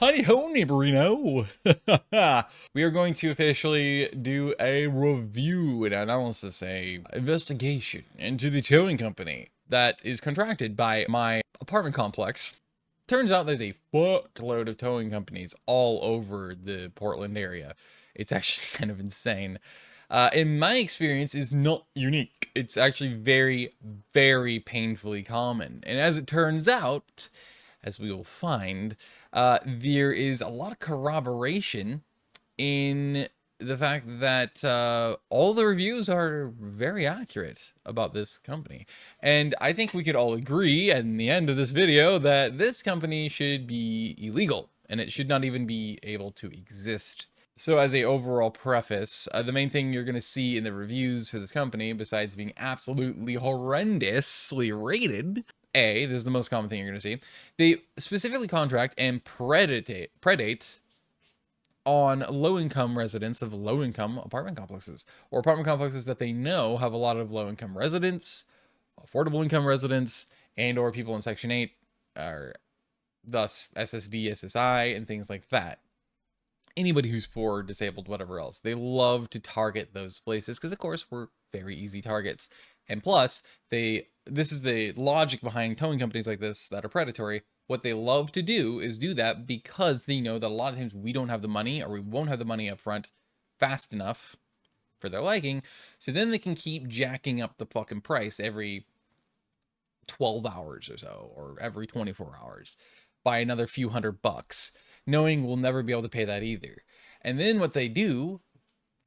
Honey ho, neighborino. We are going to officially do a review, an analysis, a investigation into the towing company that is contracted by my apartment complex. Turns out there's a fuckload of towing companies all over the Portland area. It's actually kind of insane. In my experience, is not unique. It's actually very, very painfully common. And as it turns out, as we will find, there is a lot of corroboration in the fact that all the reviews are very accurate about this company. And I think we could all agree in the end of this video that this company should be illegal and it should not even be able to exist. So as a overall preface, the main thing you're going to see in the reviews for this company, besides being absolutely horrendously rated, this is the most common thing you're going to see. They specifically contract and predate on low-income residents of low-income apartment complexes, or apartment complexes that they know have a lot of low-income residents, affordable income residents, and or people in Section 8, or thus SSD, SSI, and things like that. Anybody who's poor, disabled, whatever else. They love to target those places because, of course, we're very easy targets. And plus, this is the logic behind towing companies like this that are predatory. What they love to do is do that because they know that a lot of times we don't have the money, or we won't have the money up front fast enough for their liking. So then they can keep jacking up the fucking price every 12 hours or so, or every 24 hours by another few $100, knowing we'll never be able to pay that either. And then what they do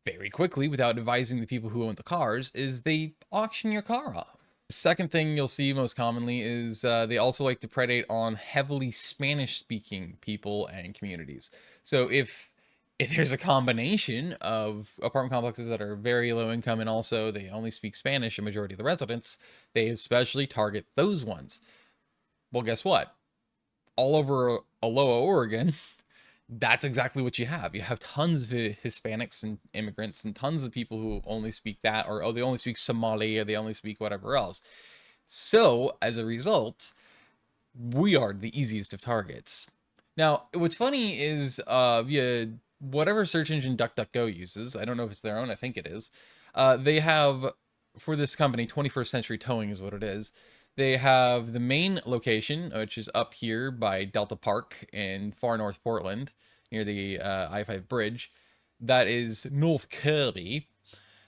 very quickly, without advising the people who own the cars, is they auction your car off. The second thing you'll see most commonly is they also like to predate on heavily Spanish-speaking people and communities. So if there's a combination of apartment complexes that are very low income and also they only speak Spanish, a majority of the residents, they especially target those ones. Well, guess what? All over Aloha, Oregon, that's exactly what you have. You have tons of Hispanics and immigrants and tons of people who only speak that, or oh, they only speak Somali, or they only speak whatever else. So as a result, we are the easiest of targets. Now, what's funny is via whatever search engine DuckDuckGo uses, I don't know if it's their own, I think it is, they have, for this company, 21st Century Towing is what it is. They have the main location, which is up here by Delta Park in far north Portland, near the I-5 bridge. That is North Kirby.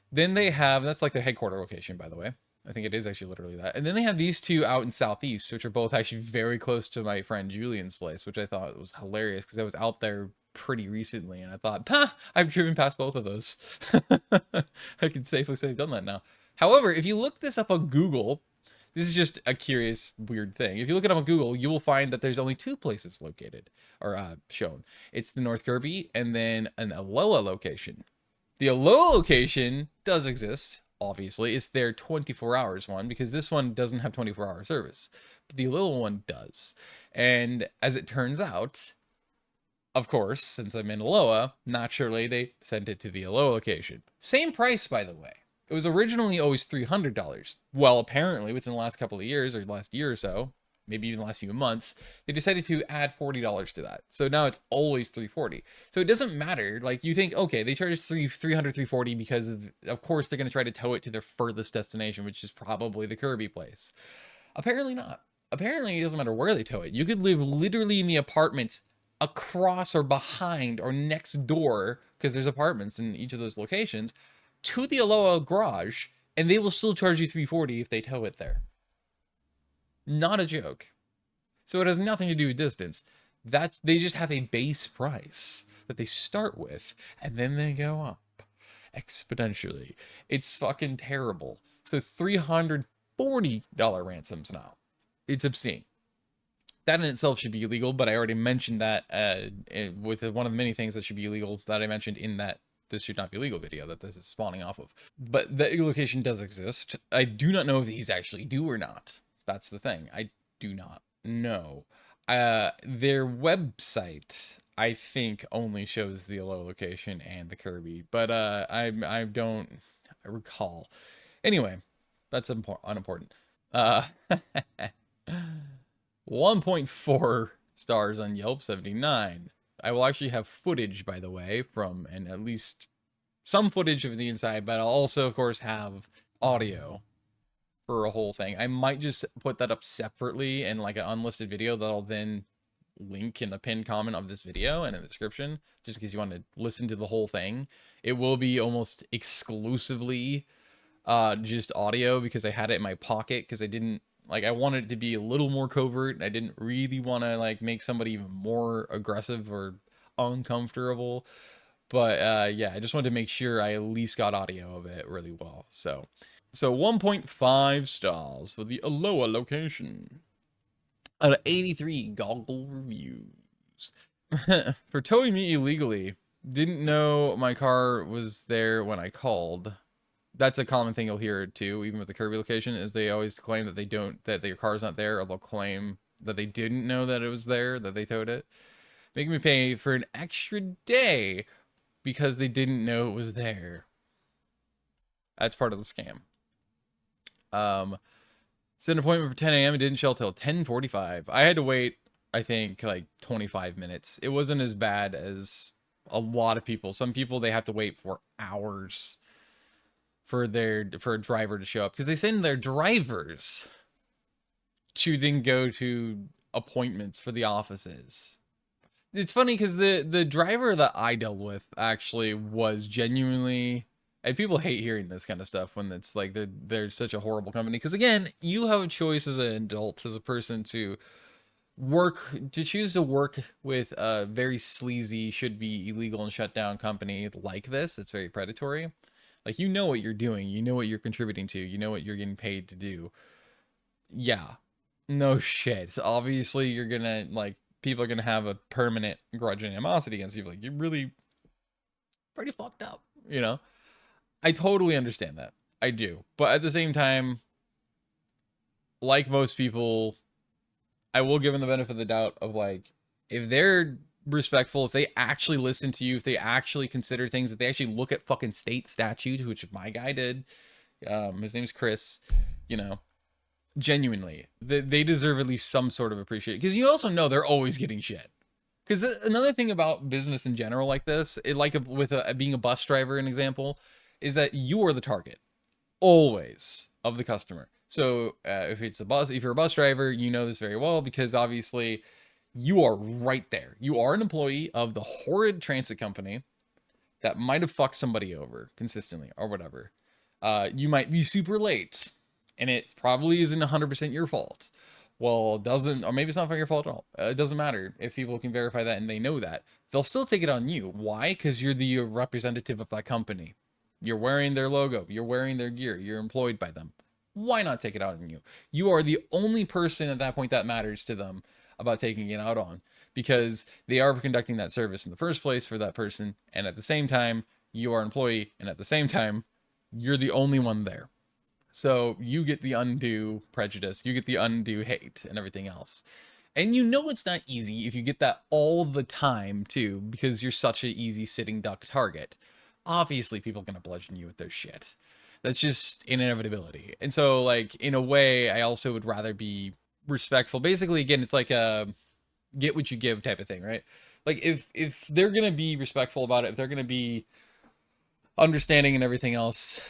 Then they have, that's like their headquarter location, by the way. I think it is actually literally that. And then they have these two out in Southeast, which are both actually very close to my friend Julian's place, which I thought was hilarious because I was out there pretty recently and I thought, I've driven past both of those. I can safely say I've done that now. However, if you look this up on Google, this is just a curious, weird thing. If you look it up on Google, you will find that there's only two places located, or shown. It's the North Kirby and then an Aloha location. The Aloha location does exist, obviously. It's their 24 hours one, because this one doesn't have 24-hour service. But the Aloha one does. And as it turns out, of course, since I'm in Aloha, naturally they sent it to the Aloha location. Same price, by the way. It was originally always $300. Well, apparently within the last couple of years, or last year or so, maybe even the last few months, they decided to add $40 to that. So now it's always $340. So it doesn't matter. Like, you think, okay, they charge $300, $340 because of course they're going to try to tow it to their furthest destination, which is probably the Kirby place. Apparently not. Apparently it doesn't matter where they tow it. You could live literally in the apartments across or behind or next door, because there's apartments in each of those locations, to the Aloha garage, and they will still charge you $340 if they tow it there. Not a joke. So it has nothing to do with distance. They just have a base price that they start with, and then they go up exponentially. It's fucking terrible. So $340 ransoms now. It's obscene. That in itself should be illegal, but I already mentioned that with one of the many things that should be illegal that I mentioned in that this should not be legal video that this is spawning off of. But the location does exist. I do not know if these actually do or not. That's the thing. I do not know. Their website, I think, only shows the Aloha location and the Kirby, but I don't recall. Anyway, that's unimportant. 1.4 stars on Yelp, 79. I will actually have footage, by the way, from, and at least some footage of the inside, but I'll also, of course, have audio for a whole thing. I might just put that up separately in like an unlisted video that I'll then link in the pinned comment of this video and in the description, just in case you want to listen to the whole thing. It will be almost exclusively just audio because I had it in my pocket because I didn't like, I wanted it to be a little more covert. I didn't really want to like make somebody even more aggressive or uncomfortable. But yeah, I just wanted to make sure I at least got audio of it really well. So 1.5 stars for the Aloha Location out of 83 goggle reviews. For towing me illegally, didn't know my car was there when I called. That's a common thing you'll hear too, even with the Kirby location, is they always claim that that their car's not there, or they'll claim that they didn't know that it was there, that they towed it. Making me pay for an extra day because they didn't know it was there. That's part of the scam. Set an appointment for 10 a.m. It didn't show till 10:45. I had to wait, I think, like 25 minutes. It wasn't as bad as a lot of people. Some people, they have to wait for hours for a driver to show up because they send their drivers to then go to appointments for the offices. It's funny because the driver that I dealt with actually was genuinely, and people hate hearing this kind of stuff when it's like they're such a horrible company. Because again, you have a choice as an adult, as a person, to choose to work with a very sleazy, should be illegal and shut down company like this. It's very predatory. Like, you know what you're doing. You know what you're contributing to. You know what you're getting paid to do. Yeah. No shit. Obviously, you're gonna, like, people are gonna have a permanent grudge and animosity against you. Like, you're really pretty fucked up, you know? I totally understand that. I do. But at the same time, like most people, I will give them the benefit of the doubt of, like, if they're respectful, if they actually listen to you, if they actually consider things, if they actually look at fucking state statute, which my guy did, his name's Chris, you know, genuinely, they deserve at least some sort of appreciation. Because you also know they're always getting shit. Because another thing about business in general like this, being a bus driver, an example, is that you are the target, always, of the customer. So if you're a bus driver, you know this very well because obviously you are right there. You are an employee of the horrid transit company that might have fucked somebody over consistently or whatever. You might be super late, and it probably isn't 100% your fault. Well, or maybe it's not your fault at all. It doesn't matter if people can verify that and they know that. They'll still take it on you. Why? Because you're the representative of that company. You're wearing their logo. You're wearing their gear. You're employed by them. Why not take it out on you? You are the only person at that point that matters to them about taking it out on, because they are conducting that service in the first place for that person, and at the same time you are an employee, and at the same time you're the only one there. So you get the undue prejudice, you get the undue hate and everything else. And you know it's not easy if you get that all the time too, because you're such an easy sitting duck target. Obviously people are going to bludgeon you with their shit. That's just an inevitability. And so, like, in a way, I also would rather be respectful. Basically, again, it's like a get what you give type of thing, right? Like, if they're gonna be respectful about it, if they're gonna be understanding and everything else,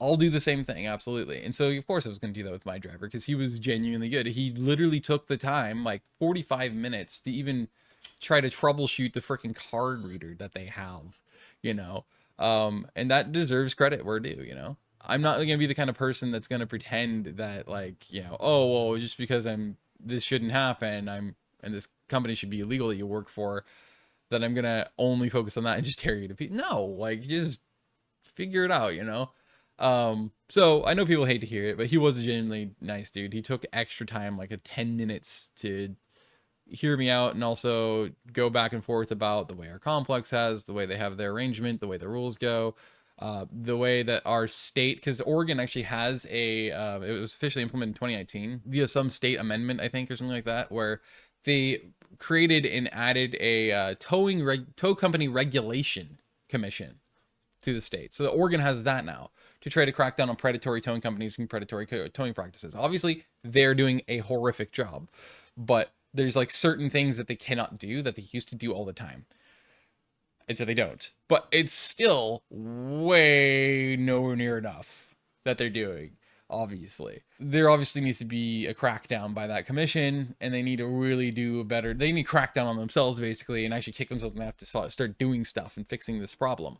I'll do the same thing, absolutely. And so, of course, I was gonna do that with my driver because he was genuinely good. He literally took the time, like 45 minutes, to even try to troubleshoot the freaking card reader that they have, you know. And that deserves credit where due, you know. I'm not going to be the kind of person that's going to pretend that, like, you know, oh, well, just because this shouldn't happen, and this company should be illegal that you work for, that I'm going to only focus on that and just tear you to pieces. No, like, just figure it out, you know. So I know people hate to hear it, but he was a genuinely nice dude. He took extra time, like 10 minutes, to hear me out and also go back and forth about the way our complex has, the way they have their arrangement, the way the rules go, the way that our state, because Oregon actually has it was officially implemented in 2019 via some state amendment, I think, or something like that, where they created and added a tow company regulation commission to the state. So the Oregon has that now to try to crack down on predatory towing companies and predatory towing practices. Obviously, they're doing a horrific job, but There's like certain things that they cannot do that they used to do all the time. And so they don't. But it's still way nowhere near enough that they're doing, obviously. There obviously needs to be a crackdown by that commission, and they need to really do a better... They need to crack down on themselves, basically, and actually kick themselves in the ass to start doing stuff and fixing this problem.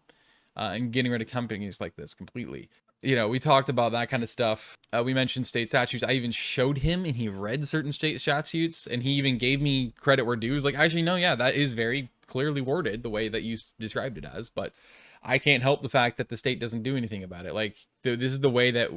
And getting rid of companies like this completely. You know, we talked about that kind of stuff. We mentioned state statutes. I even showed him, and he read certain state statutes, and he even gave me credit where due. He was like, actually, no, yeah, that is very clearly worded the way that you described it as, but I can't help the fact that the state doesn't do anything about it. Like, this is the way that,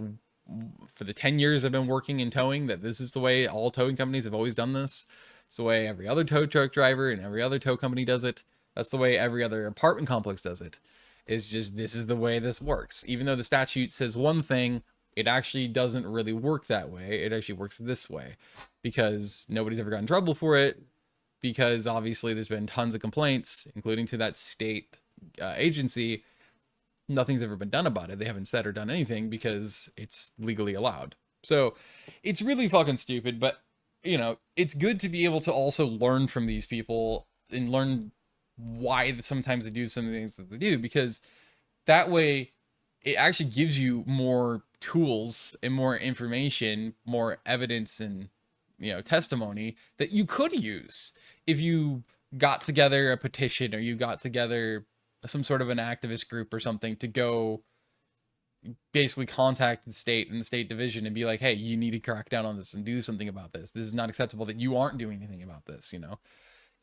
for the 10 years I've been working in towing, that this is the way all towing companies have always done this. It's the way every other tow truck driver and every other tow company does it. That's the way every other apartment complex does it. It's just, this is the way this works. Even though the statute says one thing, it actually doesn't really work that way. It actually works this way because nobody's ever gotten in trouble for it, because obviously there's been tons of complaints, including to that state agency. Nothing's ever been done about it. They haven't said or done anything because it's legally allowed. So it's really fucking stupid, but you know, it's good to be able to also learn from these people and learn why sometimes they do some of the things that they do, because that way it actually gives you more tools and more information, more evidence and, you know, testimony that you could use if you got together a petition or you got together some sort of an activist group or something to go basically contact the state and the state division and be like, hey, you need to crack down on this and do something about this. This is not acceptable that you aren't doing anything about this, you know.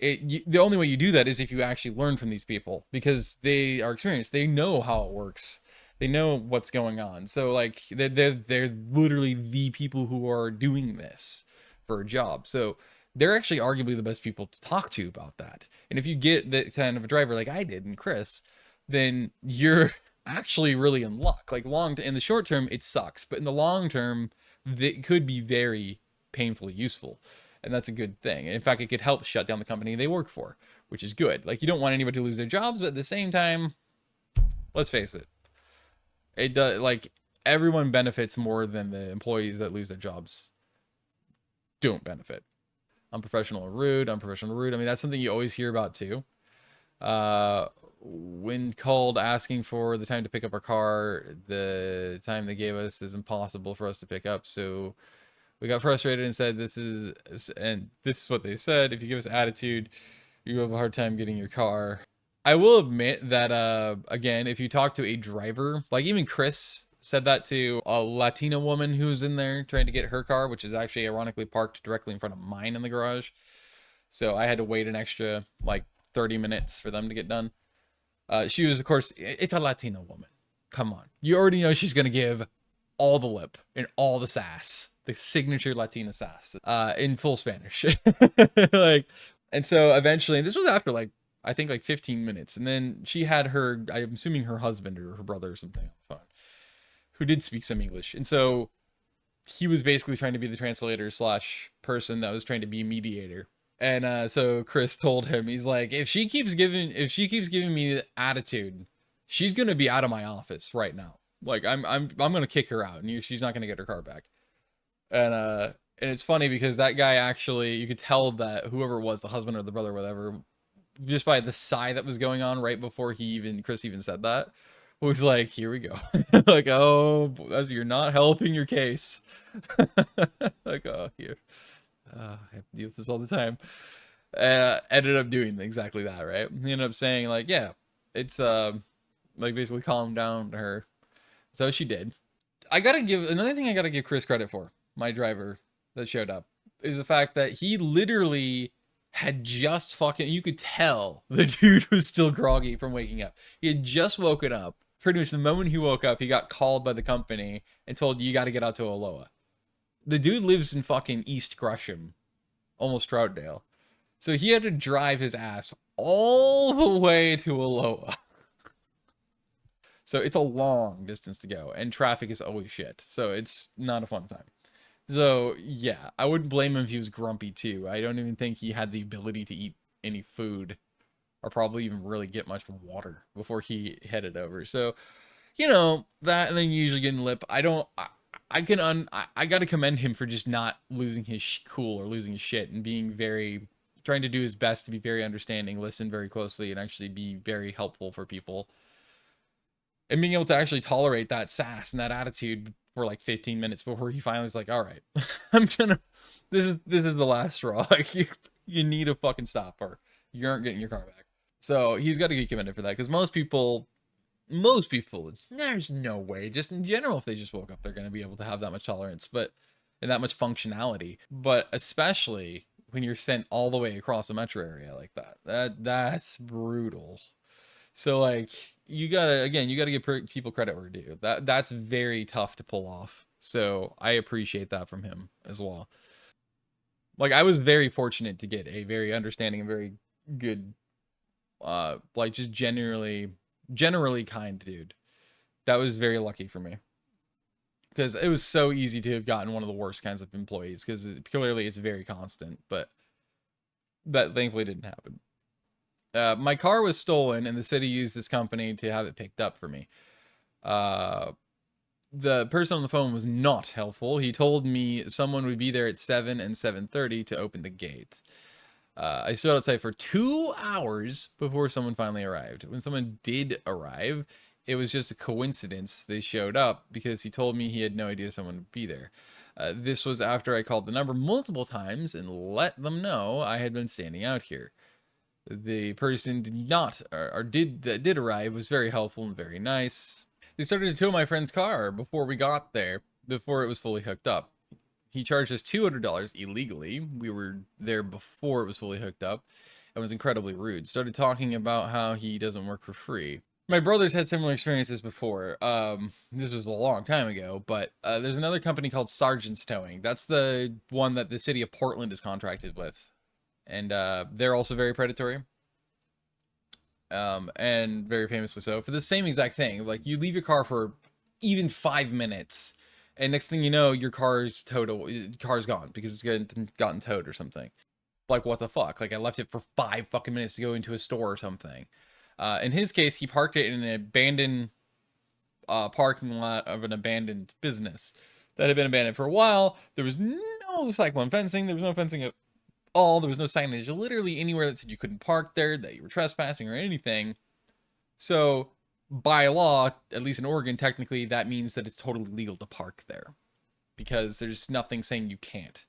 The only way you do that is if you actually learn from these people, because they are experienced. They know how it works. They know what's going on. So like they're literally the people who are doing this for a job. So they're actually arguably the best people to talk to about that. And if you get that kind of a driver like I did and Chris, then you're actually really in luck. Like in the short term, it sucks, but in the long term, it could be very painfully useful. And that's a good thing. In fact, it could help shut down the company they work for, which is good. Like, you don't want anybody to lose their jobs, but at the same time, let's face it, it does, like, everyone benefits more than the employees that lose their jobs don't benefit. Unprofessional or rude, unprofessional or rude. I mean, that's something you always hear about too. When called asking for the time to pick up our car, the time they gave us is impossible for us to pick up, so we got frustrated and said, this is what they said: if you give us attitude, you have a hard time getting your car. I will admit that, again, if you talk to a driver, like even Chris said that to a Latina woman who was in there trying to get her car, which is actually ironically parked directly in front of mine in the garage. So I had to wait an extra like 30 minutes for them to get done. She was, of course, it's a Latina woman. Come on. You already know she's going to give all the lip and all the sass. The signature Latina sass, in full Spanish. Like, and so eventually, this was after like, I think like 15 minutes. And then she had her, I'm assuming her husband or her brother or something on the phone, who did speak some English. And so he was basically trying to be the translator / person that was trying to be a mediator. And so Chris told him, he's like, if she keeps giving me the attitude, she's going to be out of my office right now. Like, I'm going to kick her out and she's not going to get her car back. And it's funny because that guy actually, you could tell that whoever it was, the husband or the brother or whatever, just by the sigh that was going on right before Chris even said that, was like, here we go. Like, oh, you're not helping your case. Like, oh, here. I have to deal with this all the time. Ended up doing exactly that, right? He ended up saying, like, yeah, it's, like, basically calm down to her. So she did. Another thing I gotta give Chris credit for, my driver that showed up, is the fact that he literally had just you could tell the dude was still groggy from waking up. He had just woken up. Pretty much the moment he woke up, he got called by the company and told, you got to get out to Aloha. The dude lives in fucking East Gresham, almost Troutdale. So he had to drive his ass all the way to Aloha. So it's a long distance to go, and traffic is always shit. So it's not a fun time. So yeah, I wouldn't blame him if he was grumpy too. I don't even think he had the ability to eat any food or probably even really get much water before he headed over. So, you know, that, and then usually getting lip. I got to commend him for just not losing his cool or losing his shit and being very trying to do his best to be very understanding, listen very closely, and actually be very helpful for people, and being able to actually tolerate that sass and that attitude for like 15 minutes before he finally is like, all right, I'm gonna, this is the last straw. Like you need to fucking stop, or you aren't getting your car back. So he's got to get commended for that, because most people, there's no way, just in general, if they just woke up, they're going to be able to have that much tolerance, but and that much functionality. But especially when you're sent all the way across a metro area like that's brutal. So like you gotta give people credit where due. That's very tough to pull off. So I appreciate that from him as well. Like I was very fortunate to get a very understanding and very good, like just generally kind dude. That was very lucky for me, because it was so easy to have gotten one of the worst kinds of employees, because clearly it's very constant, but that thankfully didn't happen. My car was stolen, and the city used this company to have it picked up for me. The person on the phone was not helpful. He told me someone would be there at 7 and 7:30 to open the gate. I stood outside for 2 hours before someone finally arrived. When someone did arrive, it was just a coincidence they showed up, because he told me he had no idea someone would be there. This was after I called the number multiple times and let them know I had been standing out here. The person did not, or did arrive, was very helpful and very nice. They started to tow my friend's car before we got there, before it was fully hooked up. He charged us $200 illegally. We were there before it was fully hooked up, and was incredibly rude. Started talking about how he doesn't work for free. My brothers had similar experiences before. This was a long time ago, but there's another company called Sargent's Towing. That's the one that the city of Portland is contracted with. And they're also very predatory, and very famously so, for the same exact thing. Like you leave your car for even 5 minutes, and next thing you know, your car's gone because it's gotten towed or something. Like what the fuck? Like I left it for 5 fucking minutes to go into a store or something. In his case, he parked it in an abandoned parking lot of an abandoned business that had been abandoned for a while. There was no cyclone fencing. There was no fencing at all. There was no signage literally anywhere that said you couldn't park there, that you were trespassing or anything. So by law, at least in Oregon, technically that means that it's totally legal to park there, because there's nothing saying you can't.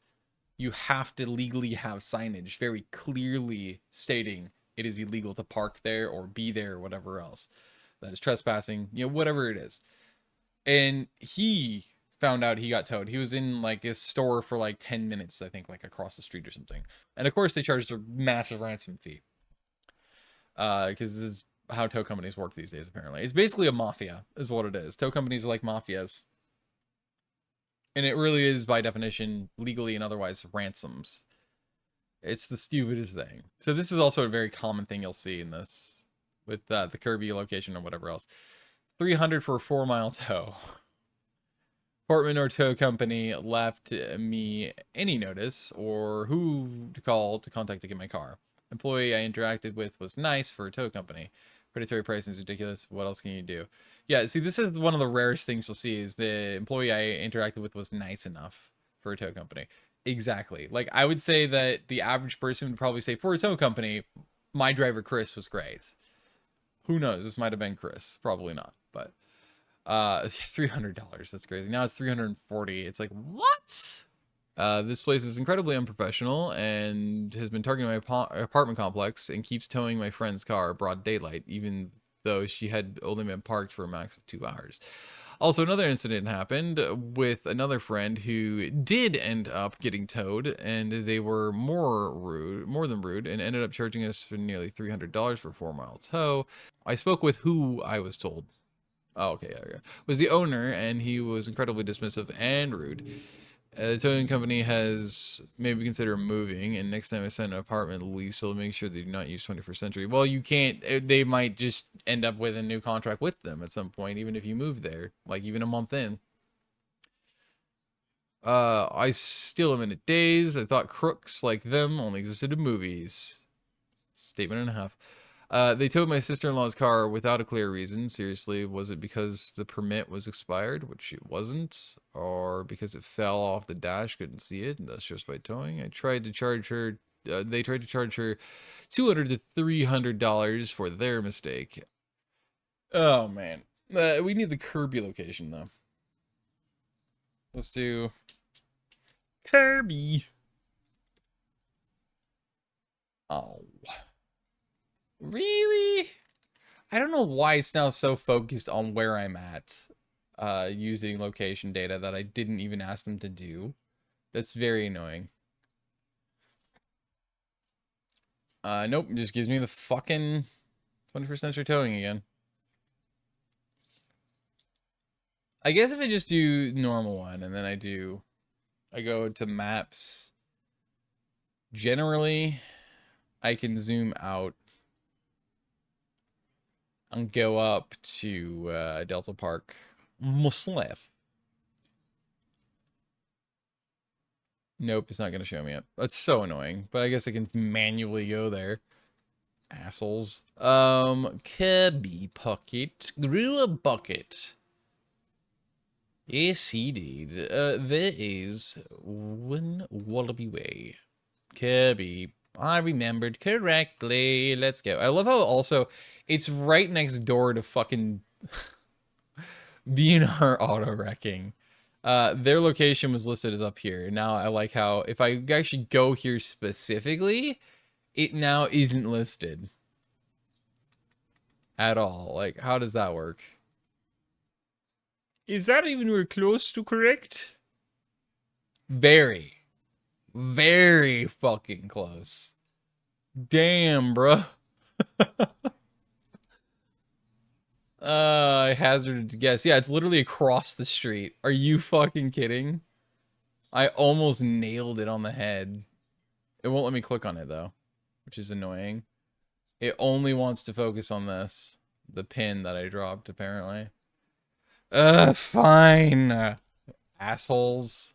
You have to legally have signage very clearly stating it is illegal to park there or be there or whatever else. That is trespassing, whatever it is. And he found out he got towed. He was in like his store for like 10 minutes, I think, like across the street or something. And of course they charged a massive ransom fee. Because this is how tow companies work these days, apparently. It's basically a mafia, is what it is. Tow companies are like mafias. And it really is, by definition, legally and otherwise, ransoms. It's the stupidest thing. So this is also a very common thing you'll see in this, with the Kirby location or whatever else. $300 for a 4-mile tow. Portman or tow company left me any notice or who to call to contact to get my car. Employee I interacted with was nice for a tow company. Predatory pricing is ridiculous. What else can you do? Yeah, see, this is one of the rarest things you'll see, is the employee I interacted with was nice enough for a tow company. Exactly. Like, I would say that the average person would probably say, for a tow company, my driver Chris was great. Who knows? This might have been Chris. Probably not, but $300. That's crazy. Now it's $340. It's like, what? This place is incredibly unprofessional and has been targeting my apartment complex and keeps towing my friend's car broad daylight, even though she had only been parked for a max of 2 hours. Also, another incident happened with another friend who did end up getting towed, and they were more than rude, and ended up charging us for nearly $300 for a 4-mile tow. I spoke with who I was told. Oh, okay, yeah. Was the owner, and he was incredibly dismissive and rude. The towing company has maybe consider moving, and next time I send an apartment lease, they'll make sure they do not use 21st Century. Well, you can't. They might just end up with a new contract with them at some point, even if you move there, like even a month in. I steal them in a daze. I thought crooks like them only existed in movies. Statement and a half. They towed my sister-in-law's car without a clear reason. Seriously, was it because the permit was expired, which it wasn't, or because it fell off the dash, couldn't see it, and that's just by towing? I tried to charge her. They tried to charge her $200 to $300 for their mistake. Oh man, we need the Kirby location though. Let's do Kirby. Oh. Really? I don't know why it's now so focused on where I'm at, using location data that I didn't even ask them to do. That's very annoying. Nope, it just gives me the fucking 21st century towing again. I guess if I just do normal one and then I go to maps, generally I can zoom out and go up to Delta Park, Muslev. Nope, it's not going to show me it. That's so annoying, but I guess I can manually go there. Assholes. Kirby Pocket grew a bucket. Yes, he did. There is one Wallaby Way. Kirby. I remembered correctly. Let's go. I love how also it's right next door to fucking BNR Auto Wrecking. Their location was listed as up here. Now I like how if I actually go here specifically, it now isn't listed at all. Like, how does that work? Is that even close to correct? Very, very fucking close. Damn, bruh. I hazarded to guess. Yeah, it's literally across the street. Are you fucking kidding? I almost nailed it on the head. It won't let me click on it, though, which is annoying. It only wants to focus on this. The pin that I dropped, apparently. Fine. Assholes.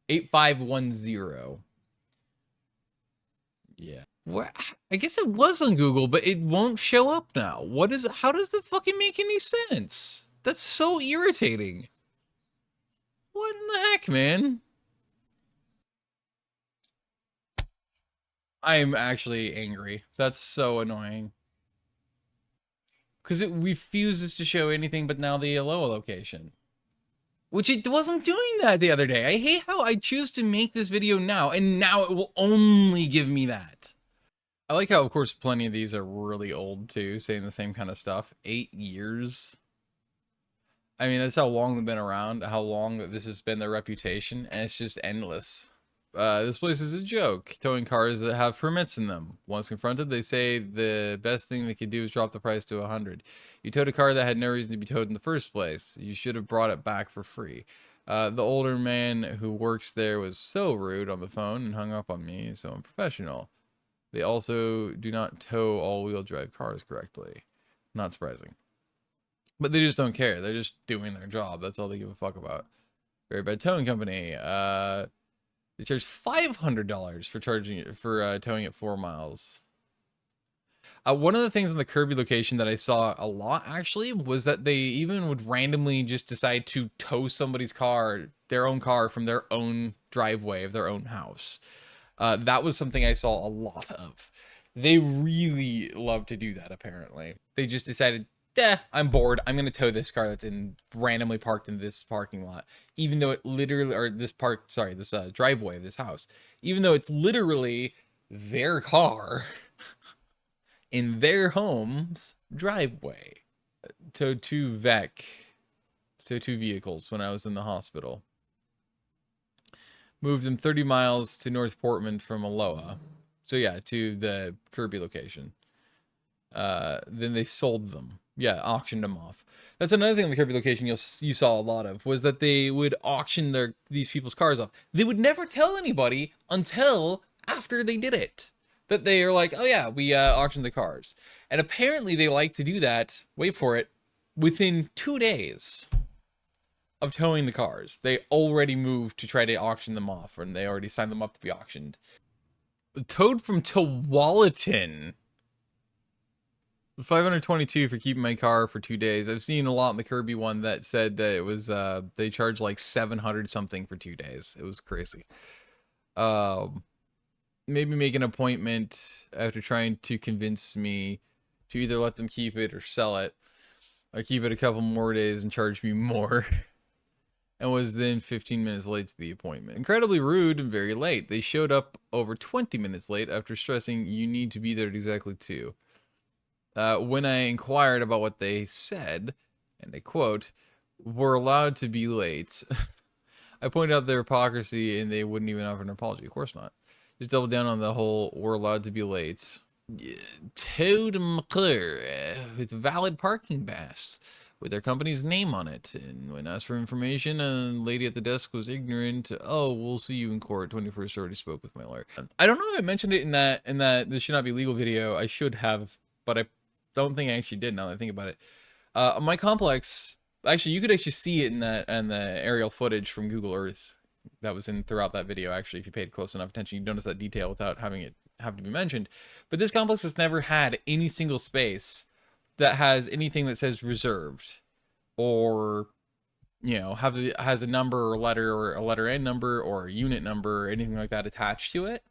8510. Yeah. What? I guess it was on Google, but it won't show up now. What is? How does that fucking make any sense? That's so irritating. What in the heck, man? I'm actually angry. That's so annoying. Because it refuses to show anything but now the Aloha location. Which it wasn't doing that the other day. I hate how I choose to make this video now, and now it will only give me that. I like how, of course, plenty of these are really old, too, saying the same kind of stuff. 8 years. I mean, that's how long they've been around, how long this has been their reputation, and it's just endless. This place is a joke, towing cars that have permits in them. Once confronted, they say the best thing they could do is drop the price to 100. You towed a car that had no reason to be towed in the first place. You should have brought it back for free. The older man who works there was so rude on the phone and hung up on me, so unprofessional. They also do not tow all-wheel drive cars correctly. Not surprising. But they just don't care. They're just doing their job. That's all they give a fuck about. Very bad towing company. They charge $500 for towing it 4 miles. One of the things on the Kirby location that I saw a lot actually was that they even would randomly just decide to tow somebody's car, their own car, from their own driveway of their own house. That was something I saw a lot of. They really love to do that, apparently. They just decided, I'm bored. I'm going to tow this car that's randomly parked in this parking lot. Even though it literally, or this driveway of this house. Even though it's literally their car in their home's driveway. Towed two vehicles when I was in the hospital. Moved them 30 miles to North Portland from Aloha. So yeah, to the Kirby location. Then they sold them. Yeah, auctioned them off. That's another thing on the Kirby location you saw a lot of, was that they would auction these people's cars off. They would never tell anybody until after they did it. That they are like, oh yeah, we auctioned the cars. And apparently they like to do that, wait for it, within 2 days of towing the cars. They already moved to try to auction them off, and they already signed them up to be auctioned. Towed from Tualatin. $522 for keeping my car for 2 days. I've seen a lot in the Kirby one that said that it was they charged like 700 something for 2 days. It was crazy. Maybe make an appointment after trying to convince me to either let them keep it or sell it. Or keep it a couple more days and charge me more. And was then 15 minutes late to the appointment. Incredibly rude and very late. They showed up over 20 minutes late after stressing you need to be there at exactly 2. When I inquired about what they said, and I quote, "We're allowed to be late," I pointed out their hypocrisy and they wouldn't even offer an apology. Of course not. Just double down on the whole "we're allowed to be late." Towed McClure with valid parking pass with their company's name on it, and when asked for information, a lady at the desk was ignorant. "Oh, we'll see you in court. 21st already spoke with my lawyer." I don't know if I mentioned it in that this should not be legal video. I should have, but I don't think I actually did now that I think about it. My complex, actually, you could actually see it in the aerial footage from Google Earth that was in throughout that video. Actually, if you paid close enough attention, you'd notice that detail without having it have to be mentioned. But this complex has never had any single space that has anything that says reserved, or has a number or letter, or a letter N number or a unit number or anything like that attached to it.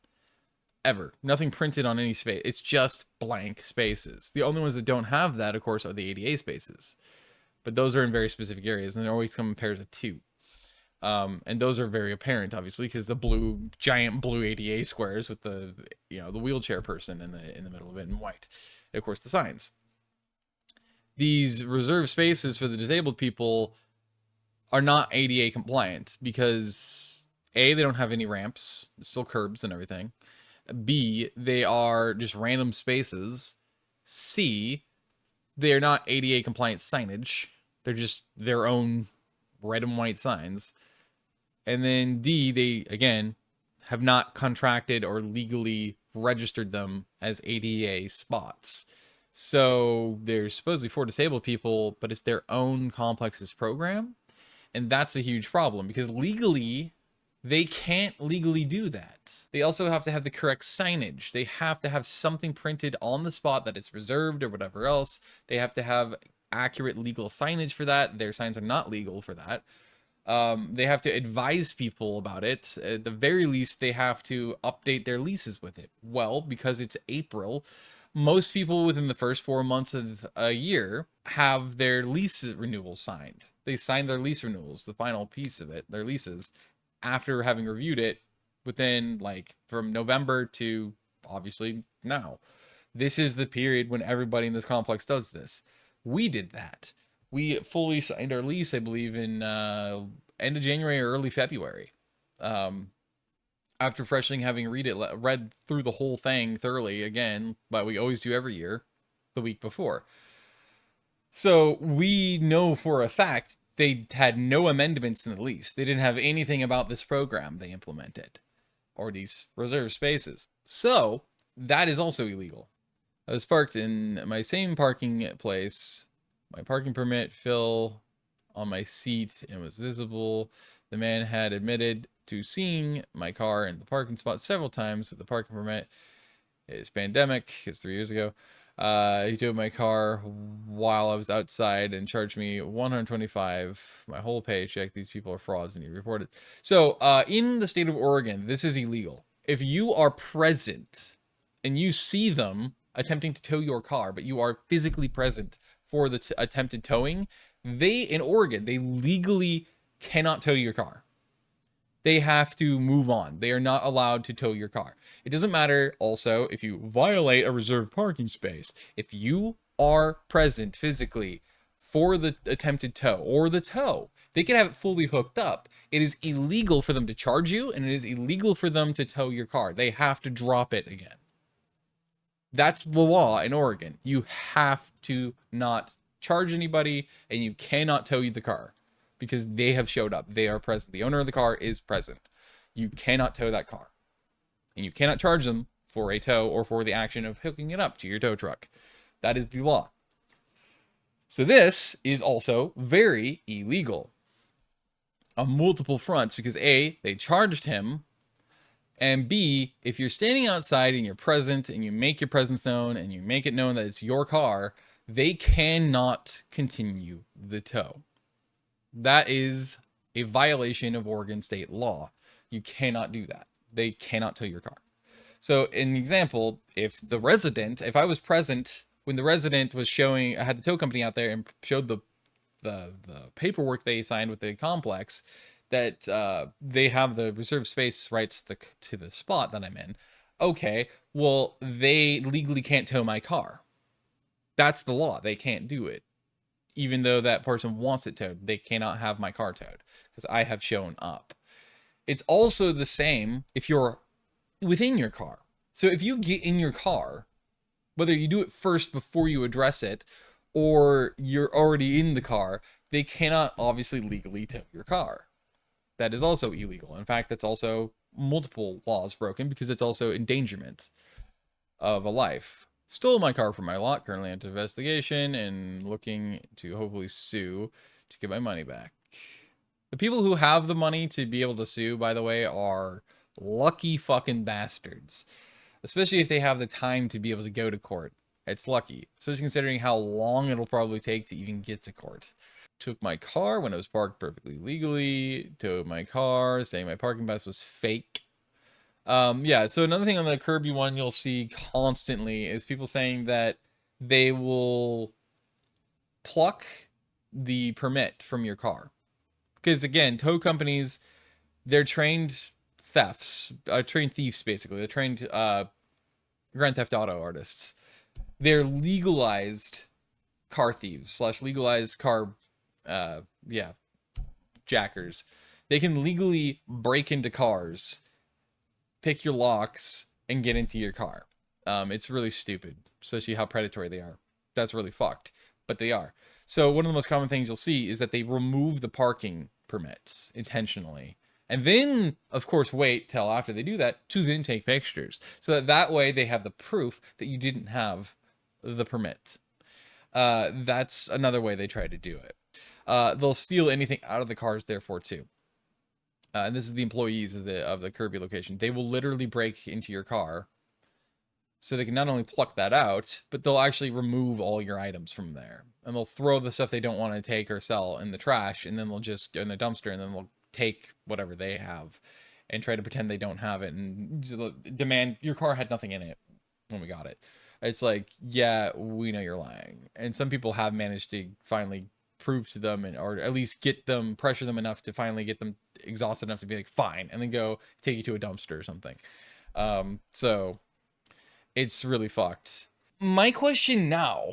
Ever. Nothing printed on any space. It's just blank spaces. The only ones that don't have that, of course, are the ADA spaces. But those are in very specific areas, and they always come in pairs of 2. And those are very apparent, obviously, because the giant blue ADA squares with the the wheelchair person in the middle of it in white. And of course, the signs. These reserved spaces for the disabled people are not ADA compliant because A, they don't have any ramps, still curbs and everything. B, they are just random spaces. C, they're not ADA compliant signage. They're just their own red and white signs. And then D, they, again, have not contracted or legally registered them as ADA spots. So they're supposedly for disabled people, but it's their own complex's program. And that's a huge problem because legally, they can't legally do that. They also have to have the correct signage. They have to have something printed on the spot that it's reserved or whatever else. They have to have accurate legal signage for that. Their signs are not legal for that. They have to advise people about it. At the very least, they have to update their leases with it. Well, because it's April, most people within the first 4 months of a year have their lease renewals signed. They sign their lease renewals, the final piece of it, their leases, after having reviewed it within, like, from November to obviously now. This is the period when everybody in this complex does this. We did that. We fully signed our lease, I believe, in end of January or early February. After freshly having read through the whole thing thoroughly again, but we always do every year, the week before. So we know for a fact they had no amendments in the lease. They didn't have anything about this program they implemented, or these reserved spaces. So that is also illegal. I was parked in my same parking place. My parking permit fell on my seat and was visible. The man had admitted to seeing my car in the parking spot several times with the parking permit. It's pandemic. It's 3 years ago. He towed my car while I was outside and charged me $125, my whole paycheck. These people are frauds, and he reported. So in the state of Oregon, this is illegal. If you are present and you see them attempting to tow your car, but you are physically present for the attempted towing, in Oregon, they legally cannot tow your car. They have to move on. They are not allowed to tow your car. It doesn't matter also if you violate a reserved parking space. If you are present physically for the attempted tow or the tow, they can have it fully hooked up. It is illegal for them to charge you, and it is illegal for them to tow your car. They have to drop it again. That's the law in Oregon. You have to not charge anybody, and you cannot tow you the car because they have showed up. They are present. The owner of the car is present. You cannot tow that car, and you cannot charge them for a tow or for the action of hooking it up to your tow truck. That is the law. So this is also very illegal on multiple fronts because A, they charged him, And B, if you're standing outside and you're present and you make your presence known and you make it known that it's your car, they cannot continue the tow. That is a violation of Oregon state law. You cannot do that. They cannot tow your car. So, in example, if I was present when the resident was showing, I had the tow company out there and showed the paperwork they signed with the complex that they have the reserved space rights to the spot that I'm in. Okay, well, they legally can't tow my car. That's the law. They can't do it. Even though that person wants it towed, they cannot have my car towed because I have shown up. It's also the same if you're within your car. So if you get in your car, whether you do it first before you address it or you're already in the car, they cannot obviously legally tow your car. That is also illegal. In fact, that's also multiple laws broken because it's also endangerment of a life. Stole my car from my lot, currently under investigation and looking to hopefully sue to get my money back. The people who have the money to be able to sue, by the way, are lucky fucking bastards. Especially if they have the time to be able to go to court. It's lucky. Especially considering how long it'll probably take to even get to court. Took my car when it was parked perfectly legally. Towed my car, saying my parking pass was fake. Yeah, so another thing on the Kirby one you'll see constantly is people saying that they will pluck the permit from your car. Because again, tow companies, they're trained trained thieves basically. They're trained Grand Theft Auto artists. They're legalized car thieves / legalized car jackers. They can legally break into cars, pick your locks, and get into your car. It's really stupid, especially how predatory they are. That's really fucked, but they are. So one of the most common things you'll see is that they remove the parking permits intentionally. And then, of course, wait till after they do that to then take pictures. So that way they have the proof that you didn't have the permit. That's another way they try to do it. They'll steal anything out of the cars, therefore, too. And this is the employees of the Kirby location. They will literally break into your car. So they can not only pluck that out, but they'll actually remove all your items from there. And they'll throw the stuff they don't want to take or sell in the trash, and then they'll just in a dumpster, and then they'll take whatever they have and try to pretend they don't have it and demand your car had nothing in it when we got it. It's like, yeah, we know you're lying. And some people have managed to finally prove to them or at least get them, pressure them enough to finally get them exhausted enough to be like, fine, and then go take you to a dumpster or something. So it's really fucked. My question now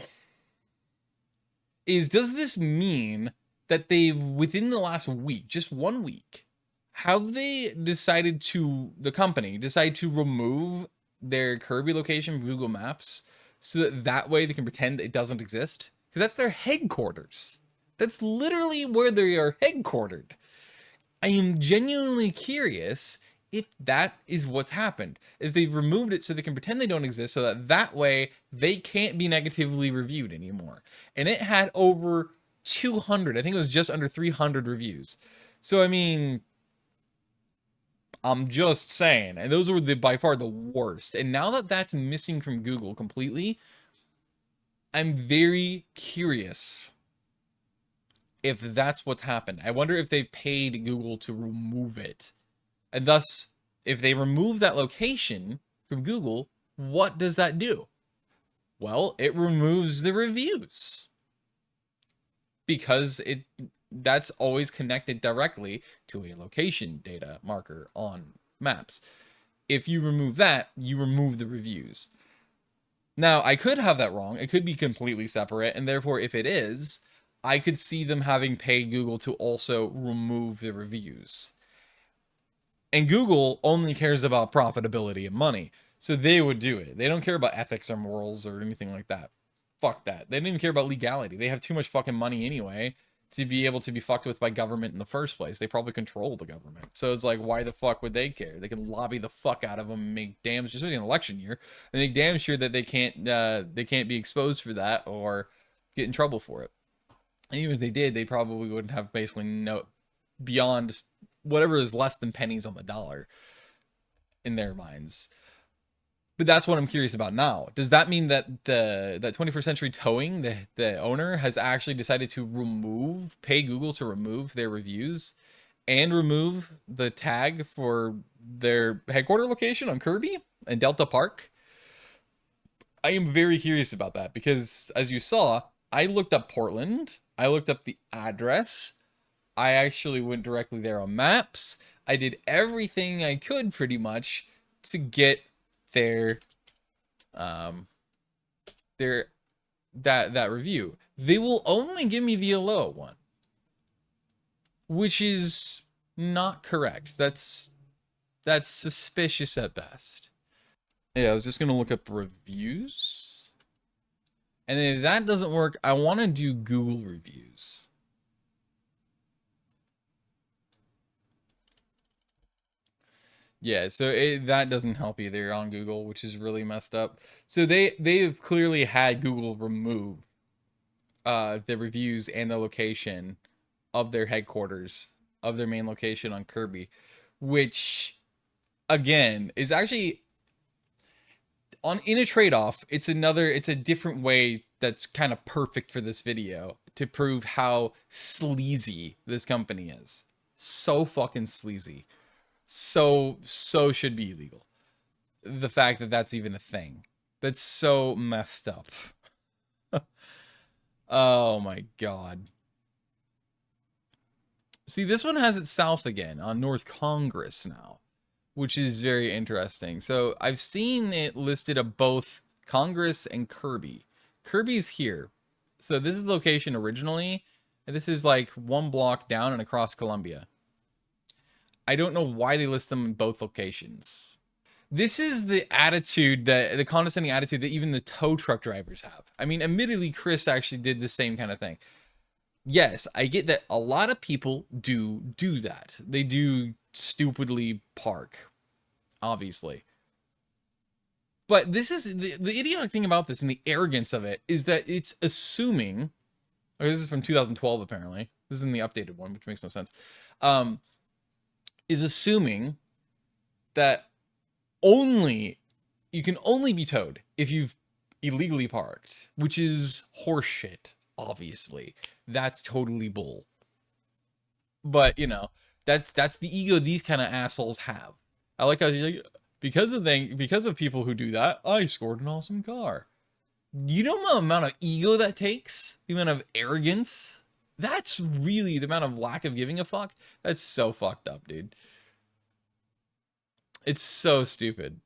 is, does this mean that they've, within the last week, just 1 week, have they decided to, the company decided to remove their Kirby location from Google Maps so that way they can pretend it doesn't exist? Because that's their headquarters. That's literally where they are headquartered. I am genuinely curious if that is what's happened, is they've removed it so they can pretend they don't exist so that way they can't be negatively reviewed anymore. And it had over 200, I think it was just under 300 reviews. So, I mean, I'm just saying, and those were by far the worst. And now that that's missing from Google completely, I'm very curious if that's what's happened. I wonder if they paid Google to remove it. And thus, if they remove that location from Google, what does that do? Well, it removes the reviews. Because that's always connected directly to a location data marker on maps. If you remove that, you remove the reviews. Now, I could have that wrong. It could be completely separate, and therefore, if it is, I could see them having paid Google to also remove the reviews. And Google only cares about profitability and money, so they would do it. They don't care about ethics or morals or anything like that. Fuck that. They didn't even care about legality. They have too much fucking money anyway to be able to be fucked with by government in the first place. They probably control the government. So it's like, why the fuck would they care? They can lobby the fuck out of them and make damn, especially in an election year, and make damn sure that they can't be exposed for that or get in trouble for it. And even if they did, they probably wouldn't have basically no beyond whatever is less than pennies on the dollar. in their minds. But that's what I'm curious about now. Does that mean that that 21st Century Towing, the owner, has actually decided to pay Google to remove their reviews and remove the tag for their headquarter location on Kirby and Delta Park? I am very curious about that because, as you saw, I looked up Portland. I looked up the address. I actually went directly there on maps. I did everything I could pretty much to get their their that review. They will only give me the Aloha one, which is not correct. That's suspicious at best. Yeah, I was just gonna look up reviews, and then if that doesn't work, I want to do Google reviews. Yeah, so that doesn't help either on Google, which is really messed up. So they've clearly had Google remove the reviews and the location of their headquarters, of their main location on Kirby, which again is actually in a trade-off. It's a different way that's kind of perfect for this video to prove how sleazy this company is. So fucking sleazy. So should be illegal. The fact that that's even a thing. That's so messed up. Oh my god. See, this one has it south again on North Congress now, which is very interesting. So I've seen it listed of both Congress and Kirby. Kirby's here. So this is the location originally, and this is like one block down and across Columbia. I don't know why they list them in both locations. This is the attitude, the condescending attitude that even the tow truck drivers have. I mean, admittedly, Chris actually did the same kind of thing. Yes, I get that a lot of people do that. They do stupidly park, obviously. But this is the idiotic thing about this, and the arrogance of it, is that it's assuming, this is from 2012 apparently, this is in the updated one, which makes no sense, is assuming that you can only be towed if you've illegally parked, which is horseshit, obviously. That's totally bull. But, you know, that's the ego these kind of assholes have. I like how because of people who do that, I scored an awesome car. You know the amount of ego that takes? The amount of arrogance? That's really the amount of lack of giving a fuck. That's so fucked up, dude. It's so stupid.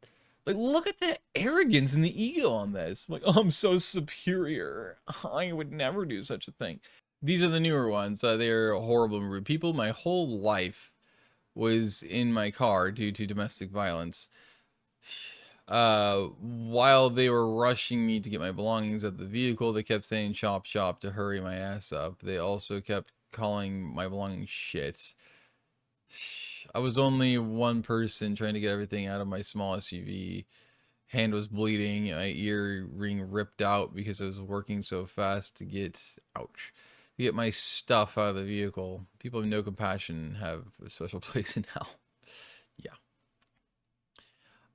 Like, look at the arrogance and the ego on this. Like, oh, I'm so superior. I would never do such a thing. These are the newer ones. They're horrible and rude people. My whole life was in my car due to domestic violence. While they were rushing me to get my belongings at the vehicle, they kept saying chop chop to hurry my ass up. They also kept calling my belongings shit. I was only one person trying to get everything out of my small SUV. Hand was bleeding. My earring ripped out because I was working so fast to get, ouch, to get my stuff out of the vehicle. People have no compassion, have a special place in hell.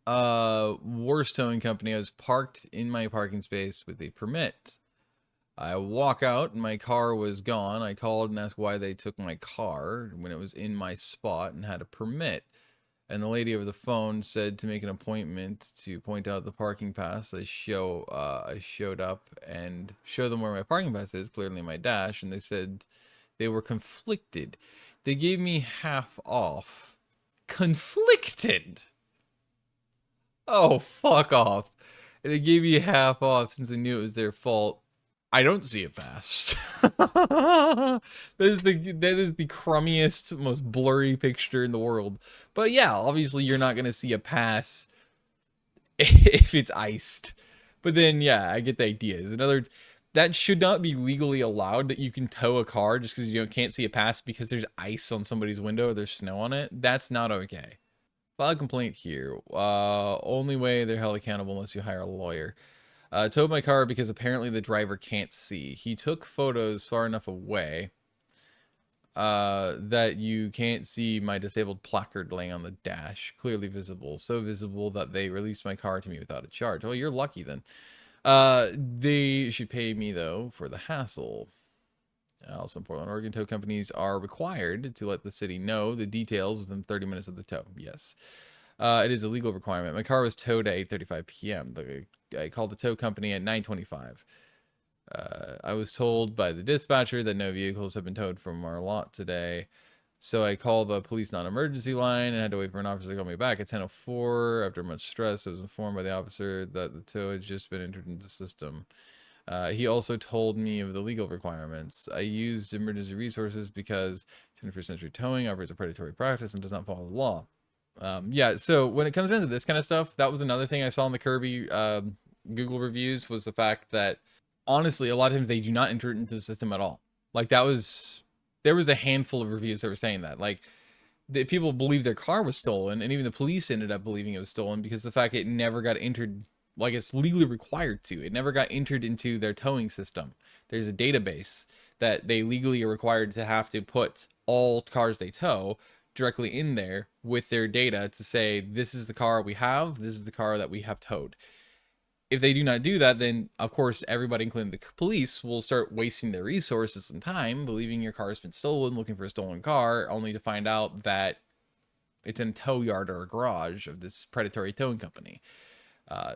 Yeah. Worst towing company. I was parked in my parking space with a permit. I walk out and my car was gone. I called and asked why they took my car when it was in my spot and had a permit. And the lady over the phone said to make an appointment to point out the parking pass. I showed up and showed them where my parking pass is, clearly my dash, and they said they were conflicted. They gave me half off. Conflicted? Oh, fuck off. And they gave me half off since they knew it was their fault. I don't see it past. that is the crummiest, most blurry picture in the world. But yeah, obviously you're not gonna see a pass if it's iced. But then yeah, I get the idea. In other words, that should not be legally allowed, that you can tow a car just because you can't see a pass because there's ice on somebody's window or there's snow on it. That's not okay. File a complaint here. Only way they're held accountable unless you hire a lawyer. Towed my car because apparently the driver can't see. He took photos far enough away. that you can't see my disabled placard laying on the dash, clearly visible, so visible that they released my car to me without a charge. Well, you're lucky then. They should pay me though for the hassle. Also in Portland, Oregon, tow companies are required to let the city know the details within 30 minutes of the tow. Yes. It is a legal requirement. My car was towed at 8:35 p.m. I called the tow company at 9:25. I was told by the dispatcher that no vehicles have been towed from our lot today. So I called the police non-emergency line and had to wait for an officer to call me back at 10:04. After much stress, I was informed by the officer that the tow had just been entered into the system. He also told me of the legal requirements. I used emergency resources because 21st century towing operates a predatory practice and does not follow the law. Yeah, so when it comes into this kind of stuff, that was another thing I saw in the Kirby Google reviews, was the fact that honestly, a lot of times they do not enter it into the system at all. Like there was a handful of reviews that were saying that, like, the people believe their car was stolen, and even the police ended up believing it was stolen because the fact it never got entered, like it's legally required to. It never got entered into their towing system. There's a database that they legally are required to have to put all cars they tow directly in there with their data to say, this is the car we have, this is the car that we have towed. If they do not do that, then of course everybody, including the police, will start wasting their resources and time believing your car has been stolen, looking for a stolen car, only to find out that it's in a tow yard or a garage of this predatory towing company.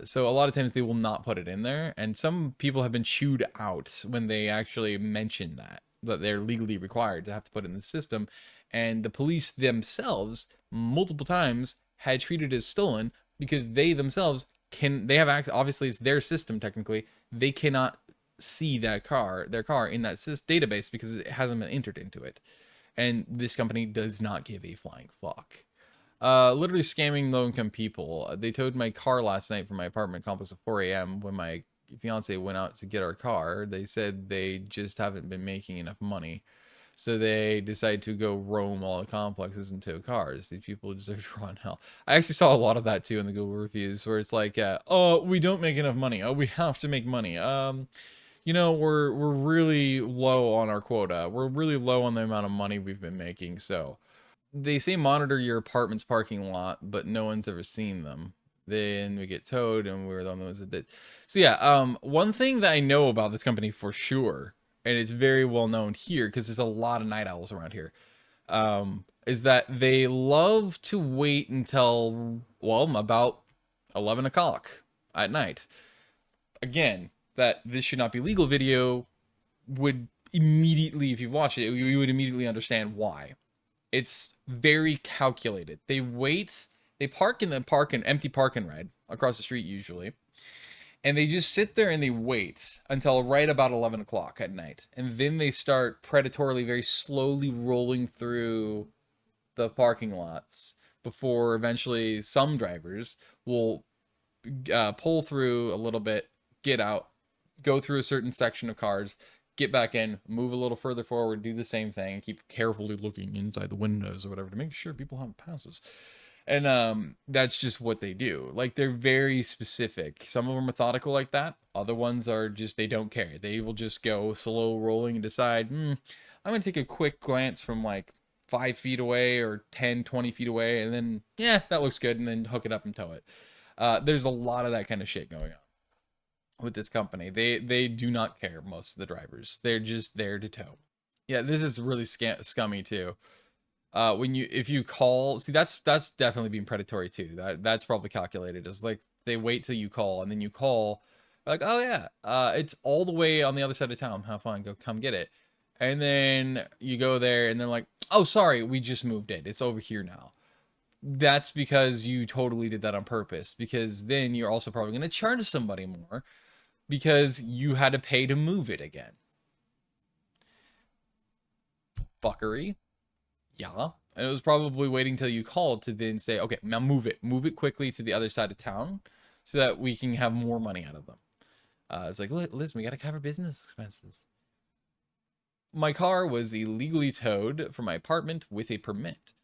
So a lot of times they will not put it in there, and some people have been chewed out when they actually mention that they're legally required to have to put it in the system, and the police themselves multiple times had treated it as stolen because they themselves they have access. Obviously it's their system, technically they cannot see their car in that database because it hasn't been entered into it, and this company does not give a flying fuck. Literally scamming low-income people. They towed my car last night from my apartment complex at 4 a.m. when my fiance went out to get our car. They said they just haven't been making enough money, so they decided to go roam all the complexes and tow cars. These people deserve to rot in hell. I actually saw a lot of that too in the Google reviews, where it's like, oh, we don't make enough money. Oh, we have to make money. You know, we're really low on our quota. We're really low on the amount of money we've been making, so they say monitor your apartment's parking lot, but no one's ever seen them. Then we get towed, and we're the only ones that did. So yeah, one thing that I know about this company for sure, and it's very well known here because there's a lot of night owls around here, is that they love to wait until, well, about 11 o'clock at night. Again, that this should not be legal video would immediately, if you watch it, you would immediately understand why. It's very calculated. They wait, they park in the empty parking ride across the street usually, and they just sit there and they wait until right about 11 o'clock at night, and then they start predatorily, very slowly rolling through the parking lots before eventually some drivers will pull through a little bit, get out, go through a certain section of cars, get back in, move a little further forward, do the same thing, and keep carefully looking inside the windows or whatever to make sure people have passes. And that's just what they do. Like, they're very specific. Some of them are methodical like that. Other ones are just, they don't care. They will just go slow rolling and decide, I'm going to take a quick glance from like 5 feet away or 10, 20 feet away, and then, yeah, that looks good, and then hook it up and tow it. There's a lot of that kind of shit going on with this company. They do not care, most of the drivers. They're just there to tow. Yeah, this is really scummy too. If you call, see, that's definitely being predatory too. That's probably calculated as, like, they wait till you call, and then you call like, oh yeah, it's all the way on the other side of town, have fun, go come get it. And then you go there and then like, oh sorry, we just moved it, it's over here now. That's because you totally did that on purpose, because then you're also probably going to charge somebody more because you had to pay to move it again. Fuckery. Yeah. And it was probably waiting till you called to then say, okay, now move it quickly to the other side of town so that we can have more money out of them. It's like, listen, we got to cover business expenses. My car was illegally towed from my apartment with a permit.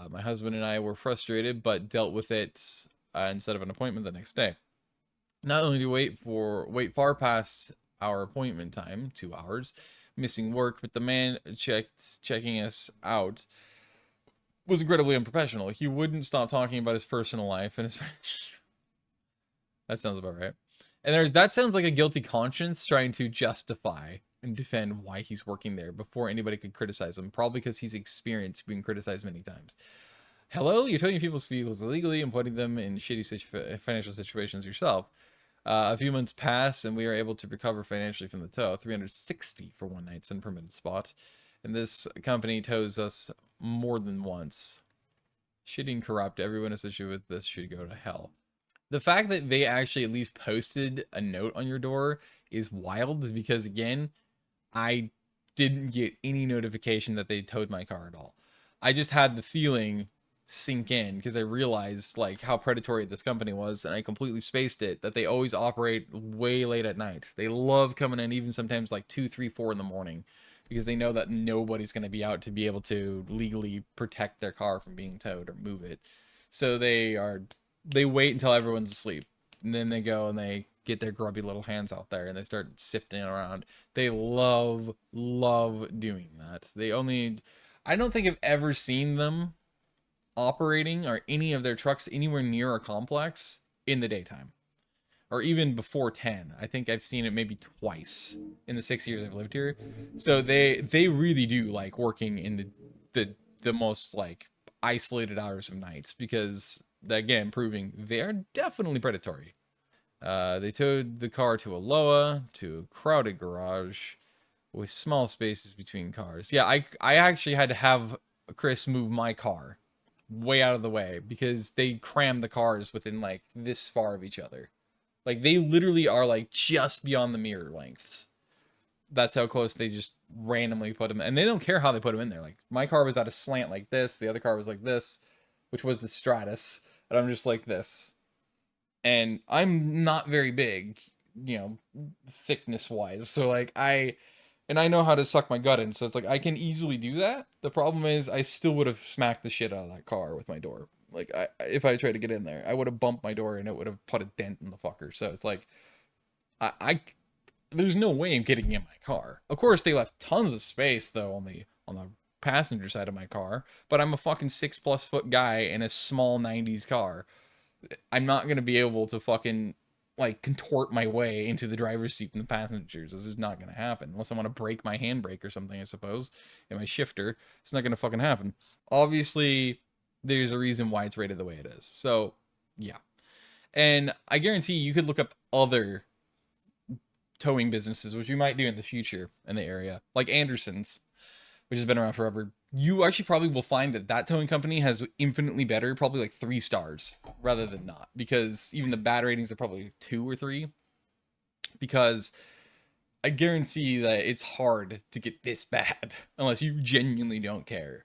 My husband and I were frustrated, but dealt with it instead of an appointment the next day. Not only do we wait far past our appointment time, 2 hours, missing work, but the man checking us out was incredibly unprofessional. He wouldn't stop talking about his personal life and his that sounds about right. And that sounds like a guilty conscience trying to justify and defend why he's working there before anybody could criticize him, probably because he's experienced being criticized many times. Hello, you're towing people's vehicles illegally and putting them in shitty financial situations yourself. A few months pass and we are able to recover financially from the tow, 360 for one night's unpermitted spot. And this company tows us more than once. Shitty and corrupt. Everyone associated with this should go to hell. The fact that they actually at least posted a note on your door is wild because, again, I didn't get any notification that they towed my car at all. I just had the feeling sink in because I realized like how predatory this company was, and I completely spaced it that they always operate way late at night. They love coming in even sometimes like 2, 3, 4 in the morning because they know that nobody's going to be out to be able to legally protect their car from being towed or move it. So they wait until everyone's asleep, and then they go and they get their grubby little hands out there and they start sifting around. They love doing that. I don't think I've ever seen them operating or any of their trucks anywhere near a complex in the daytime or even before 10. I think I've seen it maybe twice in the 6 years I've lived here. So they really do like working in the most like isolated hours of nights because, again, proving they're definitely predatory. They towed the car to Aloha, to a crowded garage with small spaces between cars. Yeah, I actually had to have Chris move my car way out of the way because they cram the cars within like this far of each other. Like they literally are like just beyond the mirror lengths. That's how close they just randomly put them. And they don't care how they put them in there. Like my car was at a slant like this. The other car was like this, which was the Stratus. And I'm just like this. And I'm not very big, you know, thickness wise. So like I know how to suck my gut in. So it's like I can easily do that. The problem is I still would have smacked the shit out of that car with my door. Like if I tried to get in there, I would have bumped my door and it would have put a dent in the fucker. So it's like there's no way I'm getting in my car. Of course, they left tons of space though on the passenger side of my car, but I'm a fucking 6+ foot guy in a small 90s car. I'm not gonna be able to fucking like contort my way into the driver's seat and the passengers. This is not gonna happen unless I want to break my handbrake or something, I suppose, in my shifter. It's not gonna fucking happen. Obviously, there's a reason why it's rated the way it is. So, yeah. And I guarantee you could look up other towing businesses, which you might do in the future in the area, like Anderson's, which has been around forever. You actually probably will find that towing company has infinitely better, probably like 3 stars rather than not, because even the bad ratings are probably 2 or 3, because I guarantee that it's hard to get this bad unless you genuinely don't care.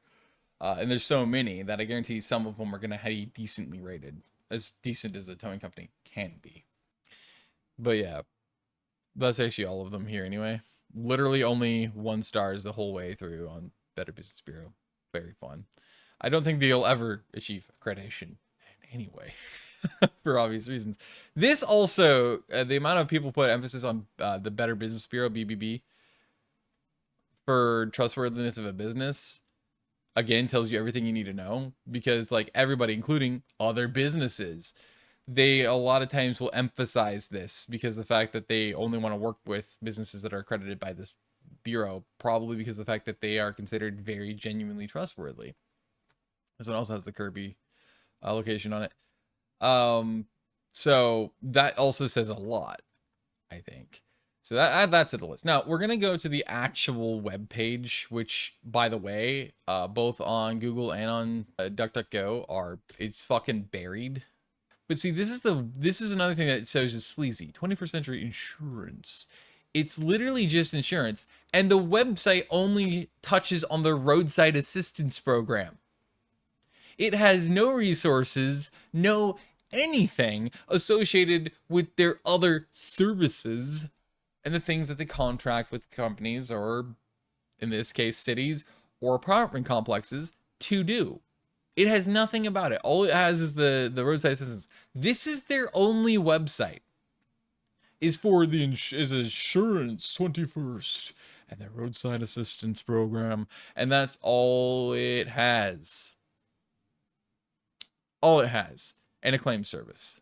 And there's so many that I guarantee some of them are going to be decently rated, as decent as a towing company can be. But yeah, that's actually all of them here anyway. Literally only 1 stars the whole way through on Better Business Bureau. Very fun. I don't think they'll ever achieve accreditation anyway, for obvious reasons. This also, the amount of people put emphasis on the Better Business Bureau, BBB, for trustworthiness of a business, again, tells you everything you need to know. Because like everybody, including other businesses, they a lot of times will emphasize this because the fact that they only want to work with businesses that are accredited by this bureau, probably because of the fact that they are considered very genuinely trustworthy. This one also has the Kirby location on it. So that also says a lot, I think. So add that to the list. Now we're gonna go to the actual web page, which, by the way, both on Google and on DuckDuckGo it's fucking buried. But see, this is another thing that shows is sleazy. 21st century insurance. It's literally just insurance, and the website only touches on the roadside assistance program. It has no resources, no anything associated with their other services and the things that they contract with companies, or in this case cities or apartment complexes, to do. It has nothing about it. All it has is the roadside assistance. This is their only website. is for the insurance 21st and the roadside assistance program, and that's all it has. All it has, and a claim service.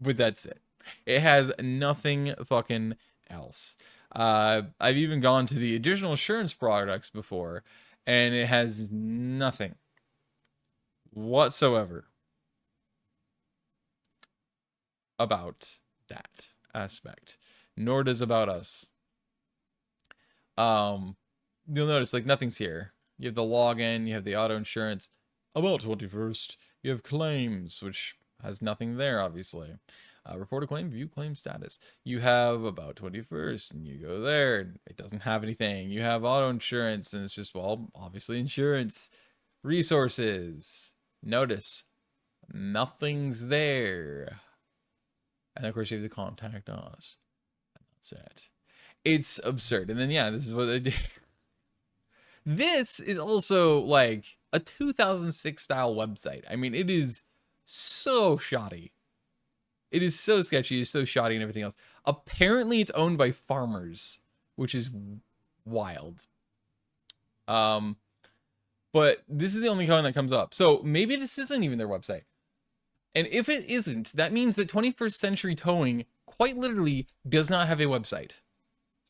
But that's it. It has nothing fucking else. I've even gone to the additional insurance products before, and it has nothing whatsoever about that aspect, nor does About Us. You'll notice like nothing's here. You have the login, you have the auto insurance, About 21st, you have claims, which has nothing there, obviously. Report a claim, view claim status. You have About 21st, and you go there, and it doesn't have anything. You have auto insurance, and it's just, well, obviously insurance. Resources. Notice, nothing's there. And of course, you have to contact us. And that's it. It's absurd. And then, yeah, this is what they do. This is also like a 2006 style website. I mean, it is so shoddy. It is so sketchy. It's so shoddy and everything else. Apparently, it's owned by farmers, which is wild. But this is the only one that comes up. So maybe this isn't even their website. And if it isn't, that means that 21st Century Towing quite literally does not have a website.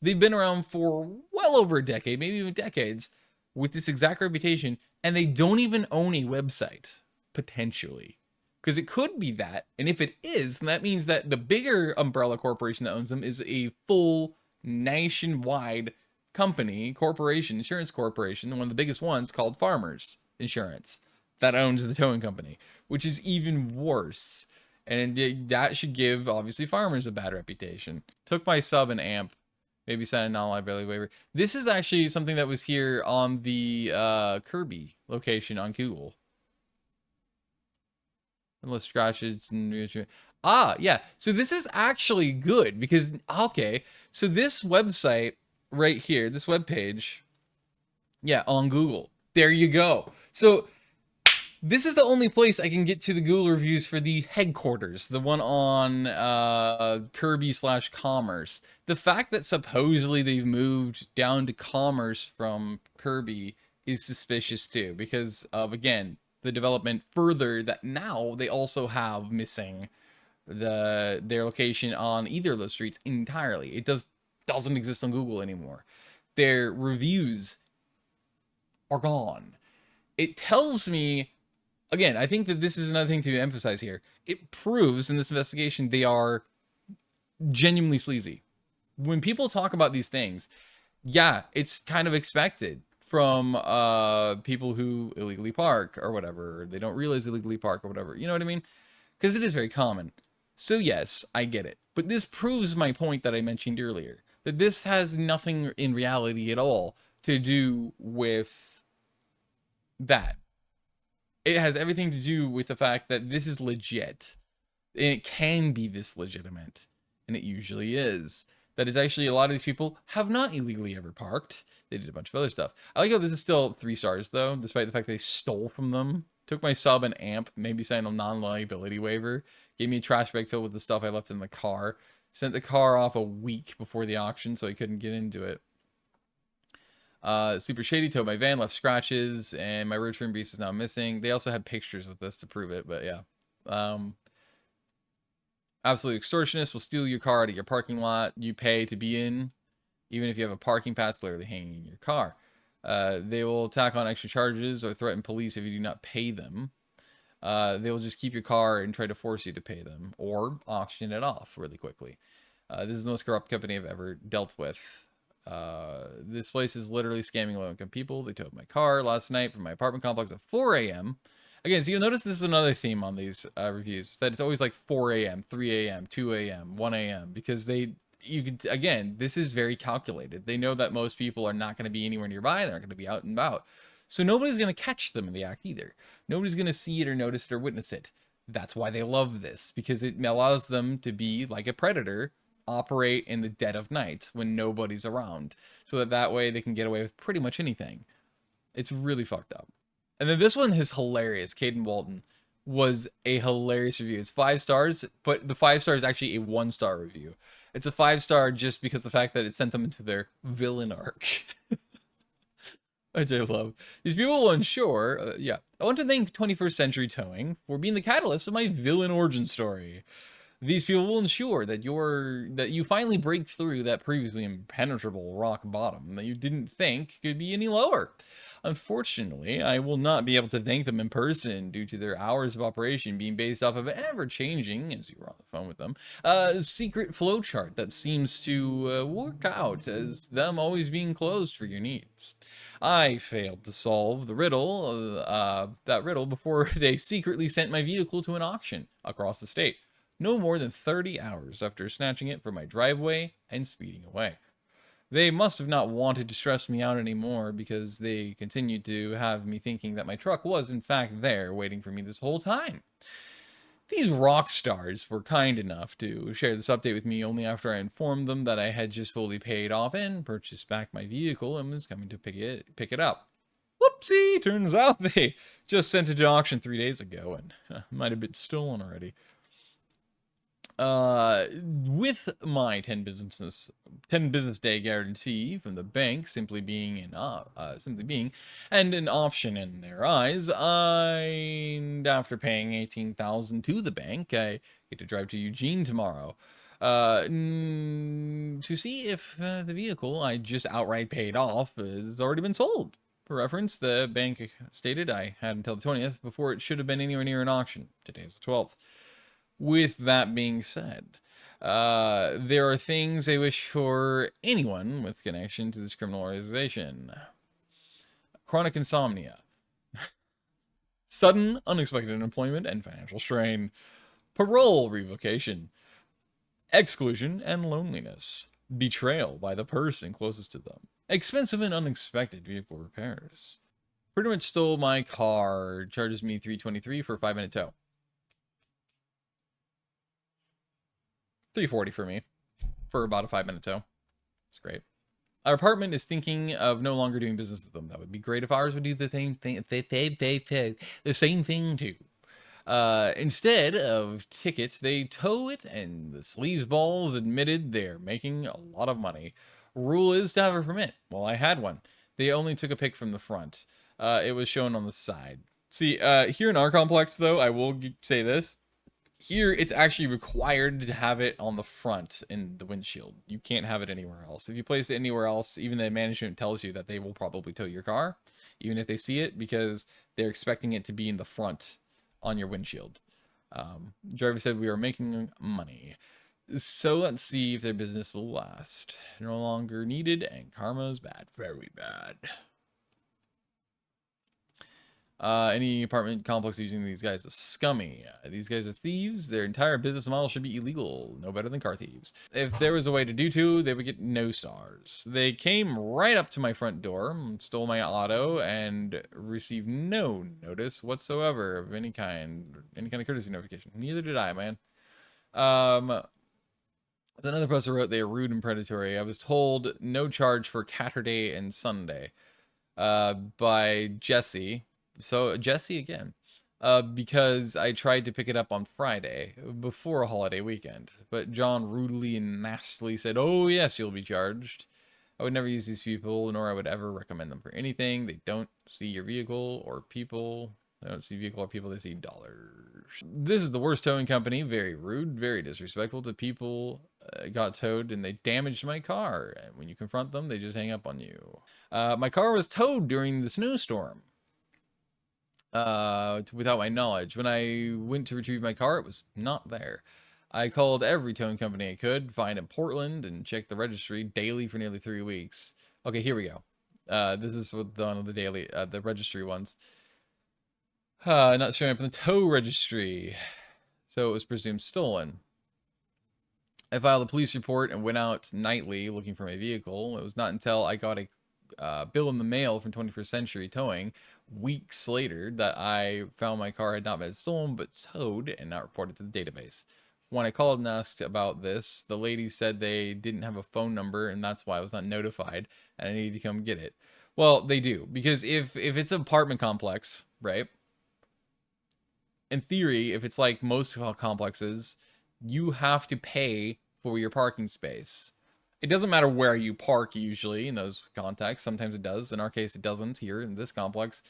They've been around for well over a decade, maybe even decades, with this exact reputation, and they don't even own a website, potentially. Because it could be that, and if it is, then that means that the bigger umbrella corporation that owns them is a full nationwide company, corporation, insurance corporation, one of the biggest ones called Farmers Insurance, that owns the towing company, which is even worse. And that should give, obviously, farmers a bad reputation. Took my sub and amp. Maybe sign a non-liability waiver. This is actually something that was here on the Kirby location on Google. Unless scratches and... Ah, yeah. So this is actually good because, okay. So this website right here, this webpage, yeah, on Google. There you go. So this is the only place I can get to the Google reviews for the headquarters, the one on Kirby/Commerce. The fact that supposedly they've moved down to Commerce from Kirby is suspicious too, because of, again, the development further that now they also have missing their location on either of those streets entirely. It doesn't exist on Google anymore. Their reviews are gone. It tells me, again, I think that this is another thing to emphasize here. It proves in this investigation they are genuinely sleazy. When people talk about these things, yeah, it's kind of expected from people who illegally park or whatever. They don't realize they illegally park or whatever. You know what I mean? Because it is very common. So yes, I get it. But this proves my point that I mentioned earlier, that this has nothing in reality at all to do with that. It has everything to do with the fact that this is legit. And it can be this legitimate. And it usually is. That is actually, a lot of these people have not illegally ever parked. They did a bunch of other stuff. I like how this is still 3 stars though, despite the fact they stole from them. Took my sub and amp, maybe signed a non-liability waiver. Gave me a trash bag filled with the stuff I left in the car. Sent the car off a week before the auction so I couldn't get into it. Super shady, towed my van, left scratches, and my road trim beast is now missing. They also had pictures with this to prove it, but yeah. Absolute extortionist will steal your car out of your parking lot you pay to be in, even if you have a parking pass clearly hanging in your car. They will tack on extra charges or threaten police if you do not pay them. They will just keep your car and try to force you to pay them, or auction it off really quickly. This is the most corrupt company I've ever dealt with. This place is literally scamming low-income people. They towed my car last night from my apartment complex at 4 a.m. Again, so you'll notice this is another theme on these reviews, that it's always like 4 a.m., 3 a.m., 2 a.m., 1 a.m., because again, this is very calculated. They know that most people are not going to be anywhere nearby. They're not going to be out and about. So nobody's going to catch them in the act either. Nobody's going to see it or notice it or witness it. That's why they love this, because it allows them to be like a predator, operate in the dead of night when nobody's around, so that way they can get away with pretty much anything. It's really fucked up. And then this one is hilarious. Caden Walton was a hilarious review. It's 5 stars, but the 5 star is actually a 1-star review. It's a 5-star just because the fact that it sent them into their villain arc. Which I love. These people will ensure, yeah. I want to thank 21st Century Towing for being the catalyst of my villain origin story. These people will ensure that you finally break through that previously impenetrable rock bottom that you didn't think could be any lower. Unfortunately, I will not be able to thank them in person due to their hours of operation being based off of an ever-changing, as you were on the phone with them, secret flowchart that seems to work out as them always being closed for your needs. I failed to solve the riddle, that riddle, before they secretly sent my vehicle to an auction across the state, no more than 30 hours after snatching it from my driveway and speeding away. They must have not wanted to stress me out anymore because they continued to have me thinking that my truck was in fact there waiting for me this whole time. These rock stars were kind enough to share this update with me only after I informed them that I had just fully paid off and purchased back my vehicle and was coming to pick it up. Whoopsie! Turns out they just sent it to auction 3 days ago and might have been stolen already. With my 10 business day guarantee from the bank simply being an option in their eyes, and after paying $18,000 to the bank, I get to drive to Eugene tomorrow to see if the vehicle I just outright paid off has already been sold. For reference, the bank stated I had until the 20th before it should have been anywhere near an auction. Today's the 12th. With that being said, there are things I wish for anyone with connection to this criminal organization. Chronic insomnia. Sudden, unexpected unemployment and financial strain. Parole revocation. Exclusion and loneliness. Betrayal by the person closest to them. Expensive and unexpected vehicle repairs. Pretty much stole my car. Charges me $323 for a 5-minute tow. $340 for me for about a 5-minute tow. It's great. Our apartment is thinking of no longer doing business with them. That would be great if ours would do the same thing. The same thing too. Instead of tickets, they tow it, and the sleazeballs admitted they're making a lot of money. Rule is to have a permit. Well, I had one. They only took a pic from the front. It was shown on the side. See, here in our complex, though, I will say this. Here, it's actually required to have it on the front in the windshield. You can't have it anywhere else. If you place it anywhere else, even the management tells you that they will probably tow your car, even if they see it, because they're expecting it to be in the front on your windshield. Driver said we are making money. So let's see if their business will last. No longer needed, and karma's bad. Very bad. Any apartment complex using these guys is scummy. These guys are thieves. Their entire business model should be illegal. No better than car thieves. If there was a way to do two, they would get no stars. They came right up to my front door, stole my auto, and received no notice whatsoever of any kind of courtesy notification. Neither did I, man. As another poster wrote, they are rude and predatory. I was told no charge for Saturday and Sunday by Jesse. So Jesse again, because I tried to pick it up on Friday before a holiday weekend, but John rudely and nastily said, "Oh yes, you'll be charged." I would never use these people, nor I would ever recommend them for anything. They don't see your vehicle or people. They don't see vehicle or people. They see dollars. This is the worst towing company. Very rude, very disrespectful to people. Got towed and they damaged my car. And when you confront them, they just hang up on you. My car was towed during the snowstorm. Without my knowledge. When I went to retrieve my car, it was not there. I called every towing company I could find in Portland and checked the registry daily for nearly 3 weeks. Okay, here we go. This is one of the daily, the registry ones. Not showing up in the tow registry. So it was presumed stolen. I filed a police report and went out nightly looking for my vehicle. It was not until I got a bill in the mail from 21st Century Towing weeks later that I found my car had not been stolen but towed and not reported to the database. When I called and asked about this, the lady said they didn't have a phone number and that's why I was not notified and I needed to come get it. Well, they do, because if it's an apartment complex, right? In theory, if it's like most complexes, you have to pay for your parking space. It doesn't matter where you park usually in those contexts. Sometimes it does. In our case, it doesn't here in this complex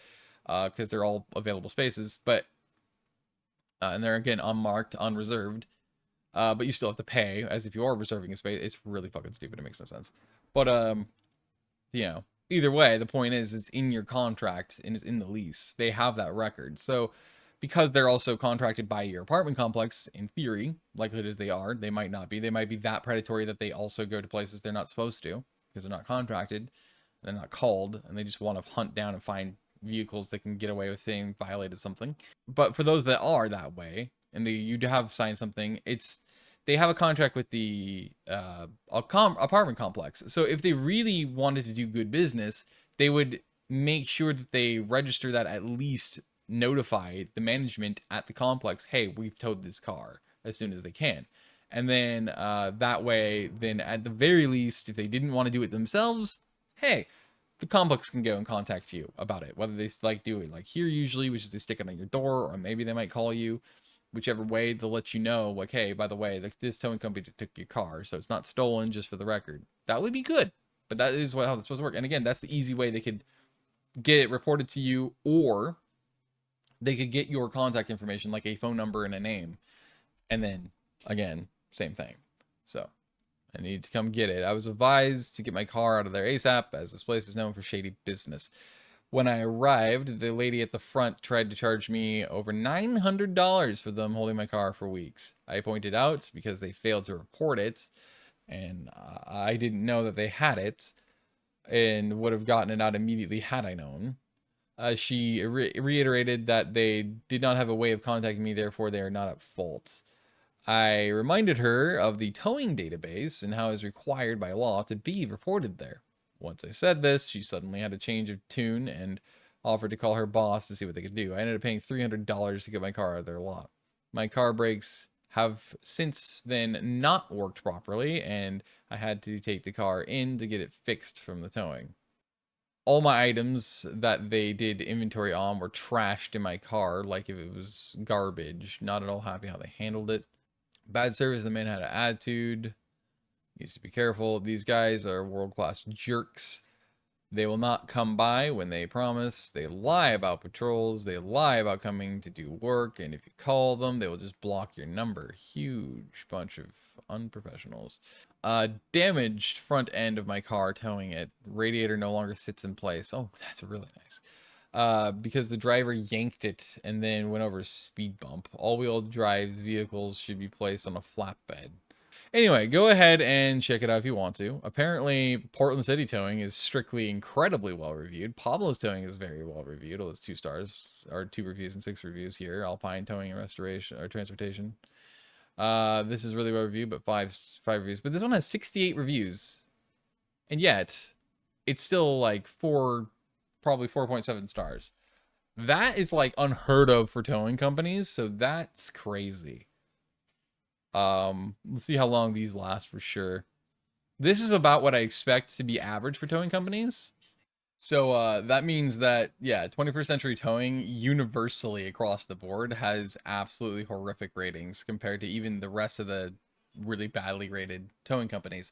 because they're all available spaces. But and they're again unmarked, unreserved. But you still have to pay as if you are reserving a space. It's really fucking stupid. It makes no sense. But you know, either way, the point is it's in your contract and it's in the lease. They have that record. So because they're also contracted by your apartment complex, in theory, likelihood is they are, they might not be. They might be that predatory that they also go to places they're not supposed to because they're not contracted, they're not called, and they just want to hunt down and find vehicles that can get away with saying violated something. But for those that are that way, and you have signed something, they have a contract with the apartment complex. So if they really wanted to do good business, they would make sure that they register that, at least notify the management at the complex, hey, we've towed this car, as soon as they can. And then that way, then at the very least, if they didn't want to do it themselves, hey, the complex can go and contact you about it. Whether they do it like here usually, which is they stick it on your door, or maybe they might call you. Whichever way, they'll let you know, like, hey, by the way, this towing company took your car, so it's not stolen, just for the record. That would be good, but that is how it's supposed to work. And again, that's the easy way they could get it reported to you, or they could get your contact information, like a phone number and a name, and then again, same thing. So I need to come get it. I was advised to get my car out of there ASAP, as this place is known for shady business. When I arrived, the lady at the front tried to charge me over $900 for them holding my car for weeks. I pointed out because they failed to report it, and I didn't know that they had it, and would have gotten it out immediately had I known. She reiterated that they did not have a way of contacting me, therefore they are not at fault. I reminded her of the towing database and how it is required by law to be reported there. Once I said this, she suddenly had a change of tune and offered to call her boss to see what they could do. I ended up paying $300 to get my car out of their lot. My car brakes have since then not worked properly, and I had to take the car in to get it fixed from the towing. All my items that they did inventory on were trashed in my car like if it was garbage. Not at all happy how they handled it. Bad service, the man had an attitude. Needs to be careful. These guys are world-class jerks. They will not come by when they promise. They lie about patrols. They lie about coming to do work. And if you call them, they will just block your number. Huge bunch of unprofessionals. Damaged front end of my car, towing it. Radiator no longer sits in place. Oh, that's really nice. Because the driver yanked it and then went over a speed bump. All-wheel drive vehicles should be placed on a flatbed. Anyway, go ahead and check it out if you want to. Apparently, Portland City Towing is strictly incredibly well reviewed. Pablo's Towing is very well reviewed. Well, it's 2 stars, or 2 reviews and 6 reviews here. Alpine Towing and Restoration or Transportation. This is really well reviewed, but 5 reviews. But this one has 68 reviews, and yet it's still like probably 4.7 stars. That is like unheard of for towing companies, so that's crazy. Let's see how long these last for sure. This is about what I expect to be average for towing companies. So that means that, yeah, 21st Century Towing universally across the board has absolutely horrific ratings compared to even the rest of the really badly rated towing companies.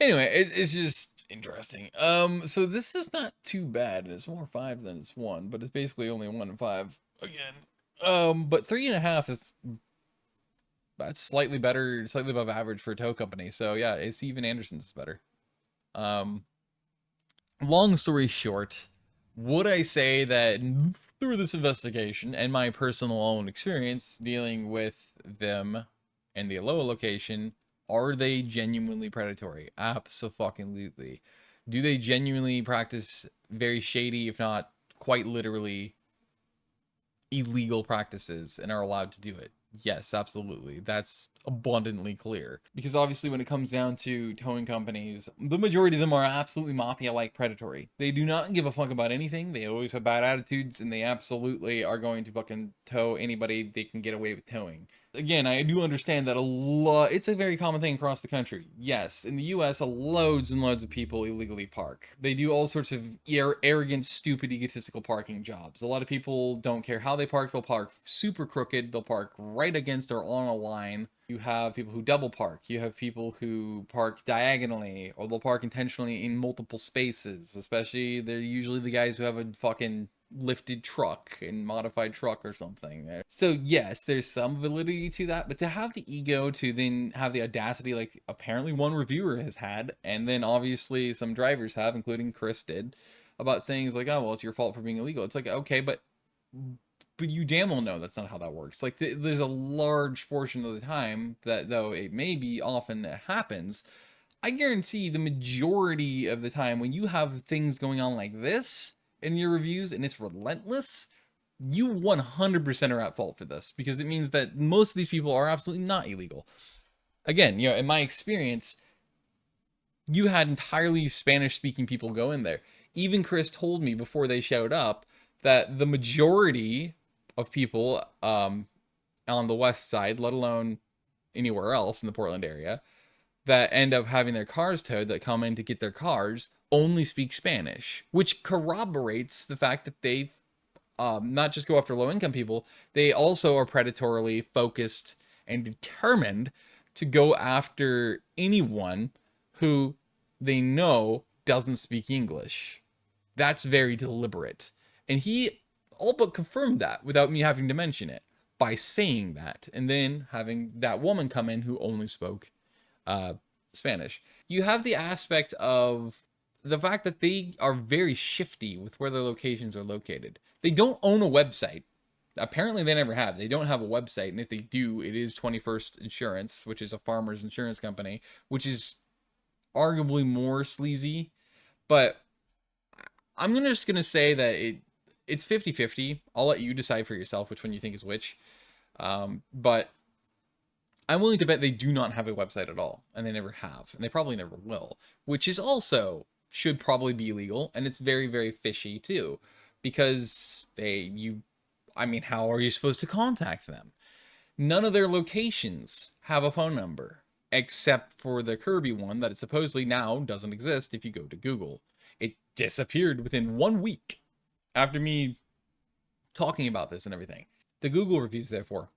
Anyway, it's just interesting. So this is not too bad, and it's more 5 than it's 1, but it's basically only 1 and 5 again. But 3.5 is, that's slightly better, slightly above average for a tow company. So yeah, it's even Anderson's is better. Long story short, would I say that through this investigation and my personal own experience dealing with them and the Aloha location, are they genuinely predatory? Abso-fucking-lutely. Do they genuinely practice very shady, if not quite literally illegal practices, and are allowed to do it? Yes, absolutely. That's abundantly clear. Because obviously when it comes down to towing companies, the majority of them are absolutely mafia-like predatory. They do not give a fuck about anything. They always have bad attitudes, and they absolutely are going to fucking tow anybody they can get away with towing. again, I do understand that it's a very common thing across the country. Yes, in the US, loads and loads of people illegally park. They do all sorts of arrogant, stupid, egotistical parking jobs. A lot of people don't care how they park. They'll park super crooked. They'll park right against or on a line. You have people who double park. You have people who park diagonally, or they'll park intentionally in multiple spaces. Especially, they're usually the guys who have a fucking lifted truck and modified truck or something. So yes, there's some validity to that, but to have the ego to then have the audacity, like apparently one reviewer has had, and then obviously some drivers have, including Chris did, about saying, it's like, oh well, it's your fault for being illegal. It's like, okay, but you damn well know that's not how that works. Like there's a large portion of the time that, though it may be often it happens, I guarantee the majority of the time when you have things going on like this in your reviews and it's relentless, you 100% are at fault for this, because it means that most of these people are absolutely not illegal. Again, you know, in my experience, you had entirely Spanish speaking people go in there. Even Chris told me before they showed up that the majority of people on the west side, let alone anywhere else in the Portland area, that end up having their cars towed, that come in to get their cars, only speak Spanish, which corroborates the fact that they not just go after low-income people, they also are predatorily focused and determined to go after anyone who they know doesn't speak English. That's very deliberate. And he all but confirmed that without me having to mention it, by saying that, and then having that woman come in who only spoke Spanish. You have the aspect of the fact that they are very shifty with where their locations are located. They don't own a website. Apparently they never have. They don't have a website, and if they do, it is 21st Insurance, which is a farmer's insurance company, which is arguably more sleazy. But I'm just gonna say that it's 50-50. I'll let you decide for yourself which one you think is which. But I'm willing to bet they do not have a website at all, and they never have, and they probably never will, which is also should probably be illegal, and it's very, very fishy too, because I mean, how are you supposed to contact them? None of their locations have a phone number, except for the Kirby one that it supposedly now doesn't exist if you go to Google. It disappeared within 1 week after me talking about this and everything. The Google reviews, therefore,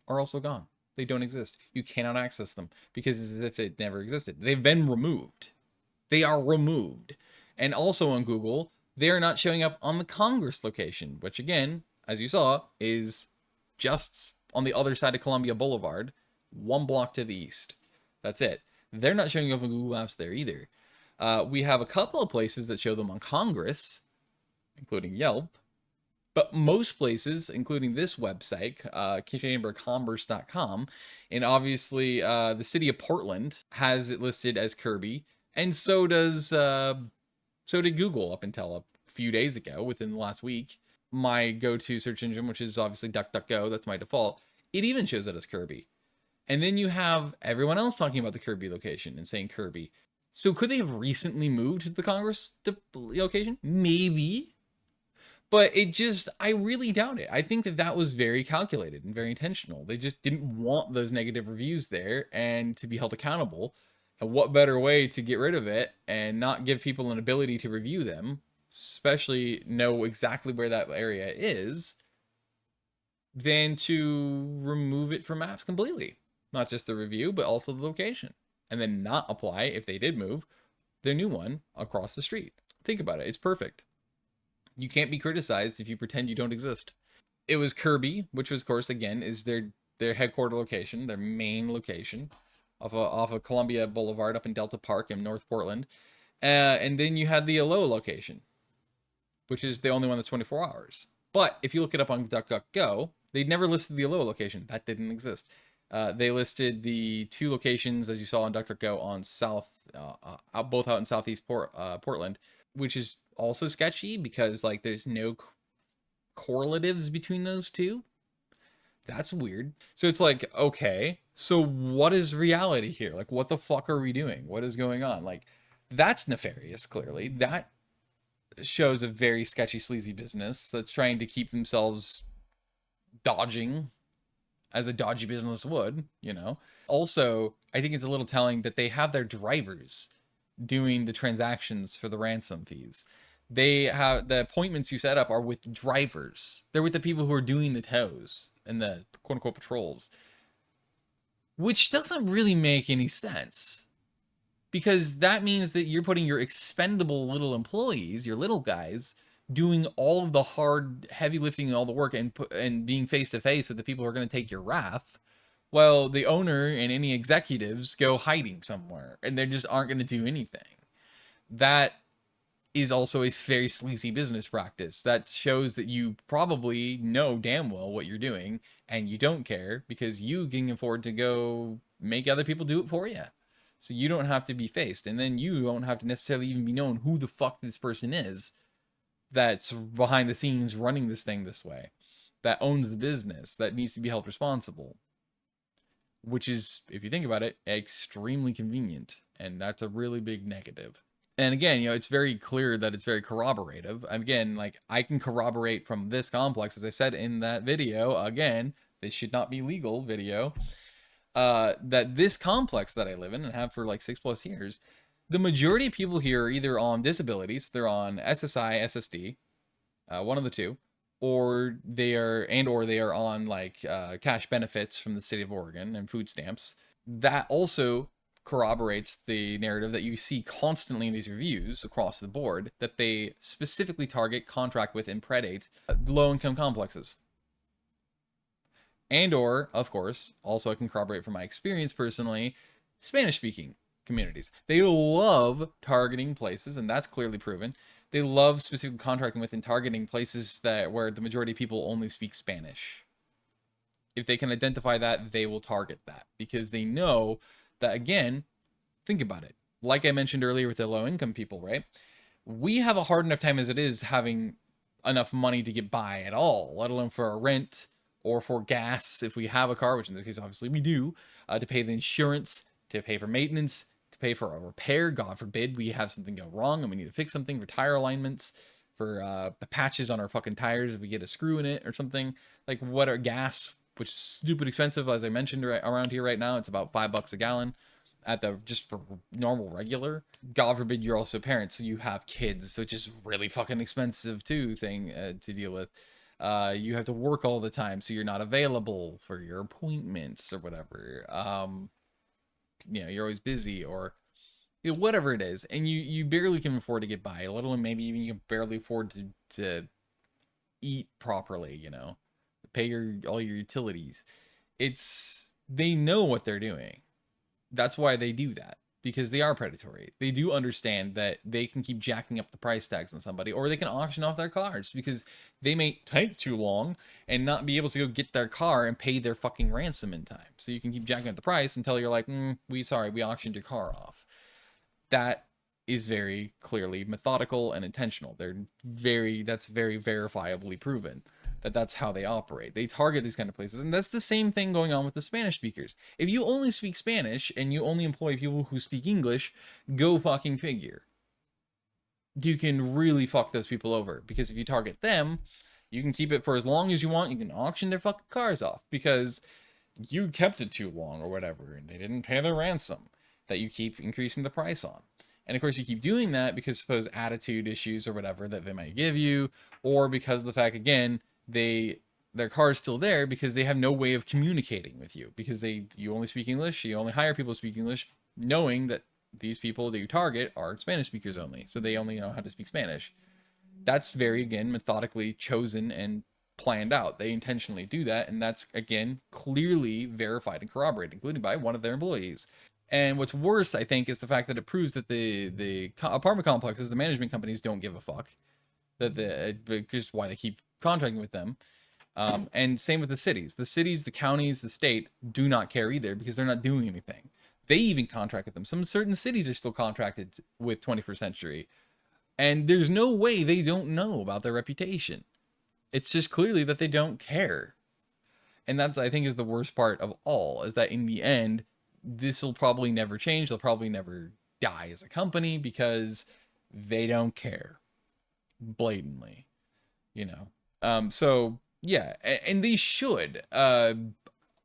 are also gone. They don't exist. You cannot access them because it's as if it never existed. They've been removed. They are removed. And also on Google, they are not showing up on the Congress location, which again, as you saw, is just on the other side of Columbia Boulevard, 1 block to the east. That's it. They're not showing up on Google Maps there either. We have a couple of places that show them on Congress, including Yelp. But most places, including this website, chambercommerce.com, and obviously the city of Portland has it listed as Kirby, and so did Google up until a few days ago, within the last week. My go-to search engine, which is obviously DuckDuckGo, that's my default, it even shows it as Kirby. And then you have everyone else talking about the Kirby location and saying Kirby. So could they have recently moved to the Congress location? Maybe. But I really doubt it. I think that was very calculated and very intentional. They just didn't want those negative reviews there and to be held accountable. And what better way to get rid of it and not give people an ability to review them, especially know exactly where that area is, than to remove it from maps completely. Not just the review, but also the location. And then not apply, if they did move, their new one across the street. Think about it. It's perfect. You can't be criticized if you pretend you don't exist. It was Kirby, which was, of course, again, is their headquarter location, their main location, off of Columbia Boulevard up in Delta Park in North Portland. And then you had the Aloha location, which is the only one that's 24 hours. But if you look it up on DuckDuckGo, they never listed the Aloha location. That didn't exist. They listed the 2 locations, as you saw on DuckDuckGo, on both out in Southeast Portland, which is also sketchy because like there's no correlatives between those two. That's weird. So it's like, okay, so what is reality here? Like, what the fuck are we doing? What is going on? Like, that's nefarious, clearly. That shows a very sketchy, sleazy business that's trying to keep themselves dodging as a dodgy business would, you know. Also, I think it's a little telling that they have their drivers doing the transactions for the ransom fees. They have the appointments you set up are with drivers. They're with the people who are doing the tows and the quote unquote patrols, which doesn't really make any sense because that means that you're putting your expendable little employees, your little guys, doing all of the hard, heavy lifting and all the work and being face to face with the people who are going to take your wrath, while the owner and any executives go hiding somewhere and they just aren't going to do anything. That is also a very sleazy business practice. That shows that you probably know damn well what you're doing and you don't care because you can afford to go make other people do it for you. So you don't have to be faced, and then you don't have to necessarily even be known who the fuck this person is that's behind the scenes running this thing this way, that owns the business, that needs to be held responsible. Which is, if you think about it, extremely convenient, and that's a really big negative. And again, you know, it's very clear that it's very corroborative. Again, like, I can corroborate from this complex, as I said in that video, again, this should not be legal video, that this complex that I live in and have for like 6+ years, the majority of people here are either on disabilities, they're on SSI, SSD, one of the two, or they are on like cash benefits from the state of Oregon and food stamps. That also corroborates the narrative that you see constantly in these reviews across the board, that they specifically target, contract with, and predate low-income complexes. And or, of course, also I can corroborate from my experience personally, Spanish-speaking communities. They love targeting places, and that's clearly proven. They love specifically contracting with and targeting places where the majority of people only speak Spanish. If they can identify that, they will target that because they know that, again, think about it. Like I mentioned earlier with the low-income people, right? We have a hard enough time as it is having enough money to get by at all, let alone for a rent or for gas if we have a car, which in this case obviously we do, to pay the insurance, to pay for maintenance, to pay for a repair. God forbid we have something go wrong and we need to fix something, for tire alignments, for the patches on our fucking tires if we get a screw in it or something. Like, what are gas, which is stupid expensive, as I mentioned, around here right now. It's about $5 a gallon at the just for normal regular. God forbid you're also parents, so you have kids, which is really fucking expensive too thing to deal with. You have to work all the time, so you're not available for your appointments or whatever. You know, you're always busy, or you know, whatever it is, and you barely can afford to get by, let alone maybe even you can barely afford to eat properly, you know, pay all your utilities. They know what they're doing. That's why they do that, because they are predatory. They do understand that they can keep jacking up the price tags on somebody, or they can auction off their cars because they may take too long and not be able to go get their car and pay their fucking ransom in time. So you can keep jacking up the price until you're like, we auctioned your car off. That is very clearly methodical and intentional. That's very verifiably proven that that's how they operate. They target these kind of places, and that's the same thing going on with the Spanish speakers. If you only speak Spanish and you only employ people who speak English, go fucking figure. You can really fuck those people over, because if you target them, you can keep it for as long as you want. You can auction their fucking cars off because you kept it too long or whatever, and they didn't pay their ransom that you keep increasing the price on. And of course, you keep doing that because suppose attitude issues or whatever that they might give you, or because of the fact, again, their car is still there because they have no way of communicating with you, because you only speak English. You only hire people who speak English, knowing that these people that you target are Spanish speakers only, so they only know how to speak Spanish. That's very, again, methodically chosen and planned out. They intentionally do that, and that's, again, clearly verified and corroborated, including by one of their employees. And what's worse, I think, is the fact that it proves that the apartment complexes, the management companies, don't give a fuck. Just why they keep contracting with them. And same with the cities. The cities, the counties, the state do not care either, because they're not doing anything. They even contract with them. Some certain cities are still contracted with 21st Century. And there's no way they don't know about their reputation. It's just clearly that they don't care. And that's, I think, is the worst part of all, is that in the end, this will probably never change. They'll probably never die as a company because they don't care. Blatantly, you know. So yeah, and they should.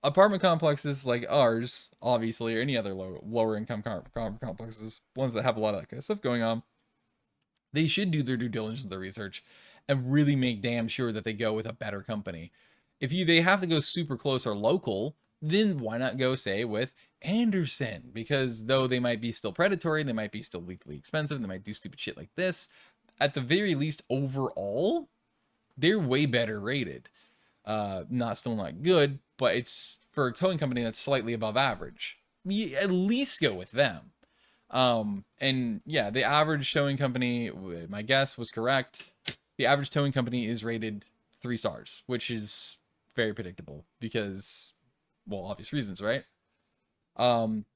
apartment complexes like ours, obviously, or any other lower income complexes, ones that have a lot of that kind of stuff going on, they should do their due diligence, their research, and really make damn sure that they go with a better company. If they have to go super close or local, then why not go, say, with Anderson? Because though they might be still predatory, they might be still legally expensive, they might do stupid shit like this, at the very least, overall, they're way better rated. Still not good, but it's for a towing company that's slightly above average. You at least go with them. And yeah, the average towing company, my guess was correct. The average towing company is rated 3 stars, which is very predictable because, well, obvious reasons, right?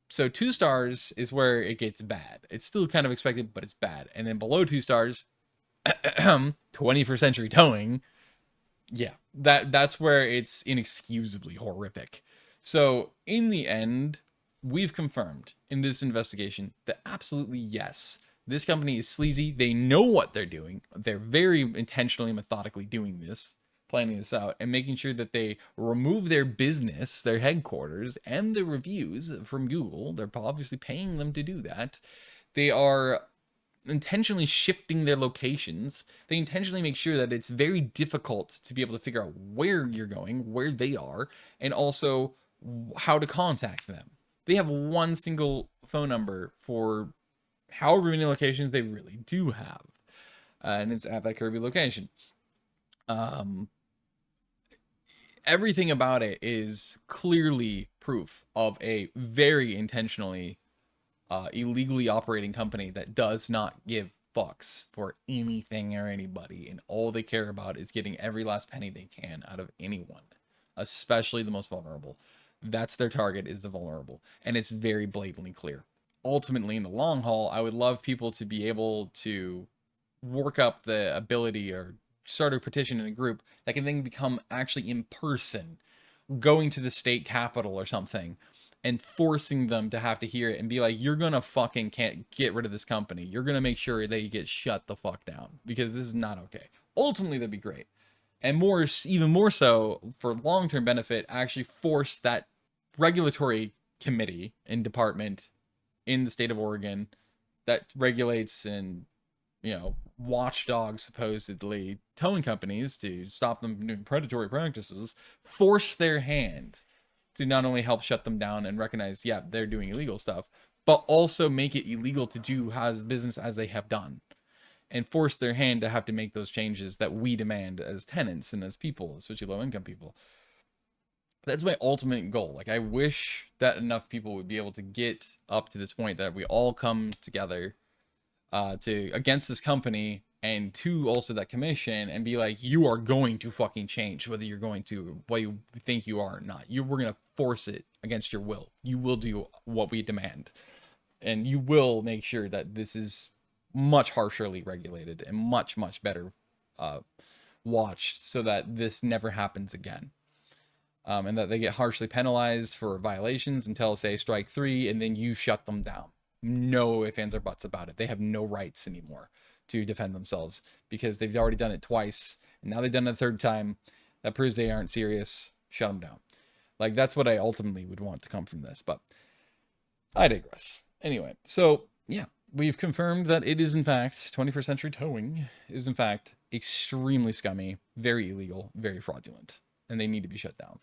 So 2 stars is where it gets bad. It's still kind of expected, but it's bad. And then below 2 stars, 21st century towing, yeah, that's where it's inexcusably horrific. So in the end, we've confirmed in this investigation that absolutely yes, this company is sleazy. They know what they're doing. They're very intentionally, methodically doing this, planning this out, and making sure that they remove their business, their headquarters, and the reviews from Google. They're obviously paying them to do that. They are intentionally shifting their locations. They intentionally make sure that it's very difficult to be able to figure out where you're going, where they are, and also how to contact them. They have one single phone number for however many locations they really do have. And it's at that Kirby location. Everything about it is clearly proof of a very intentionally illegally operating company that does not give fucks for anything or anybody, and all they care about is getting every last penny they can out of anyone, especially the most vulnerable. That's their target, is the vulnerable, and it's very blatantly clear. Ultimately, in the long haul, I would love people to be able to work up the ability or start a petition in a group that can then become actually in person, going to the state capitol or something, and forcing them to have to hear it and be like, you're gonna fucking can't get rid of this company. You're gonna make sure they get shut the fuck down because this is not okay. Ultimately, that'd be great. And even more so for long-term benefit, actually force that regulatory committee and department in the state of Oregon that regulates and, watchdogs supposedly towing companies to stop them from doing predatory practices, force their hand to not only help shut them down and recognize, yeah, they're doing illegal stuff, but also make it illegal to do as business as they have done, and force their hand to have to make those changes that we demand as tenants and as people, especially low-income people. That's my ultimate goal. Like, I wish that enough people would be able to get up to this point that we all come together to against this company, and to also that commission, and be like, you are going to fucking change, whether you're going to, what you think you are or not. We're going to force it against your will. You will do what we demand, and you will make sure that this is much harsherly regulated and much, much better watched, so that this never happens again. And that they get harshly penalized for violations until, say, strike 3, and then you shut them down. No ifs, ands, or buts about it. They have no rights anymore to defend themselves because they've already done it twice, and now they've done it a third time. That proves they aren't serious. Shut them down. Like, that's what I ultimately would want to come from this, but I digress. Anyway, so yeah, we've confirmed that it is in fact 21st century towing is in fact extremely scummy, very illegal, very fraudulent, and they need to be shut down.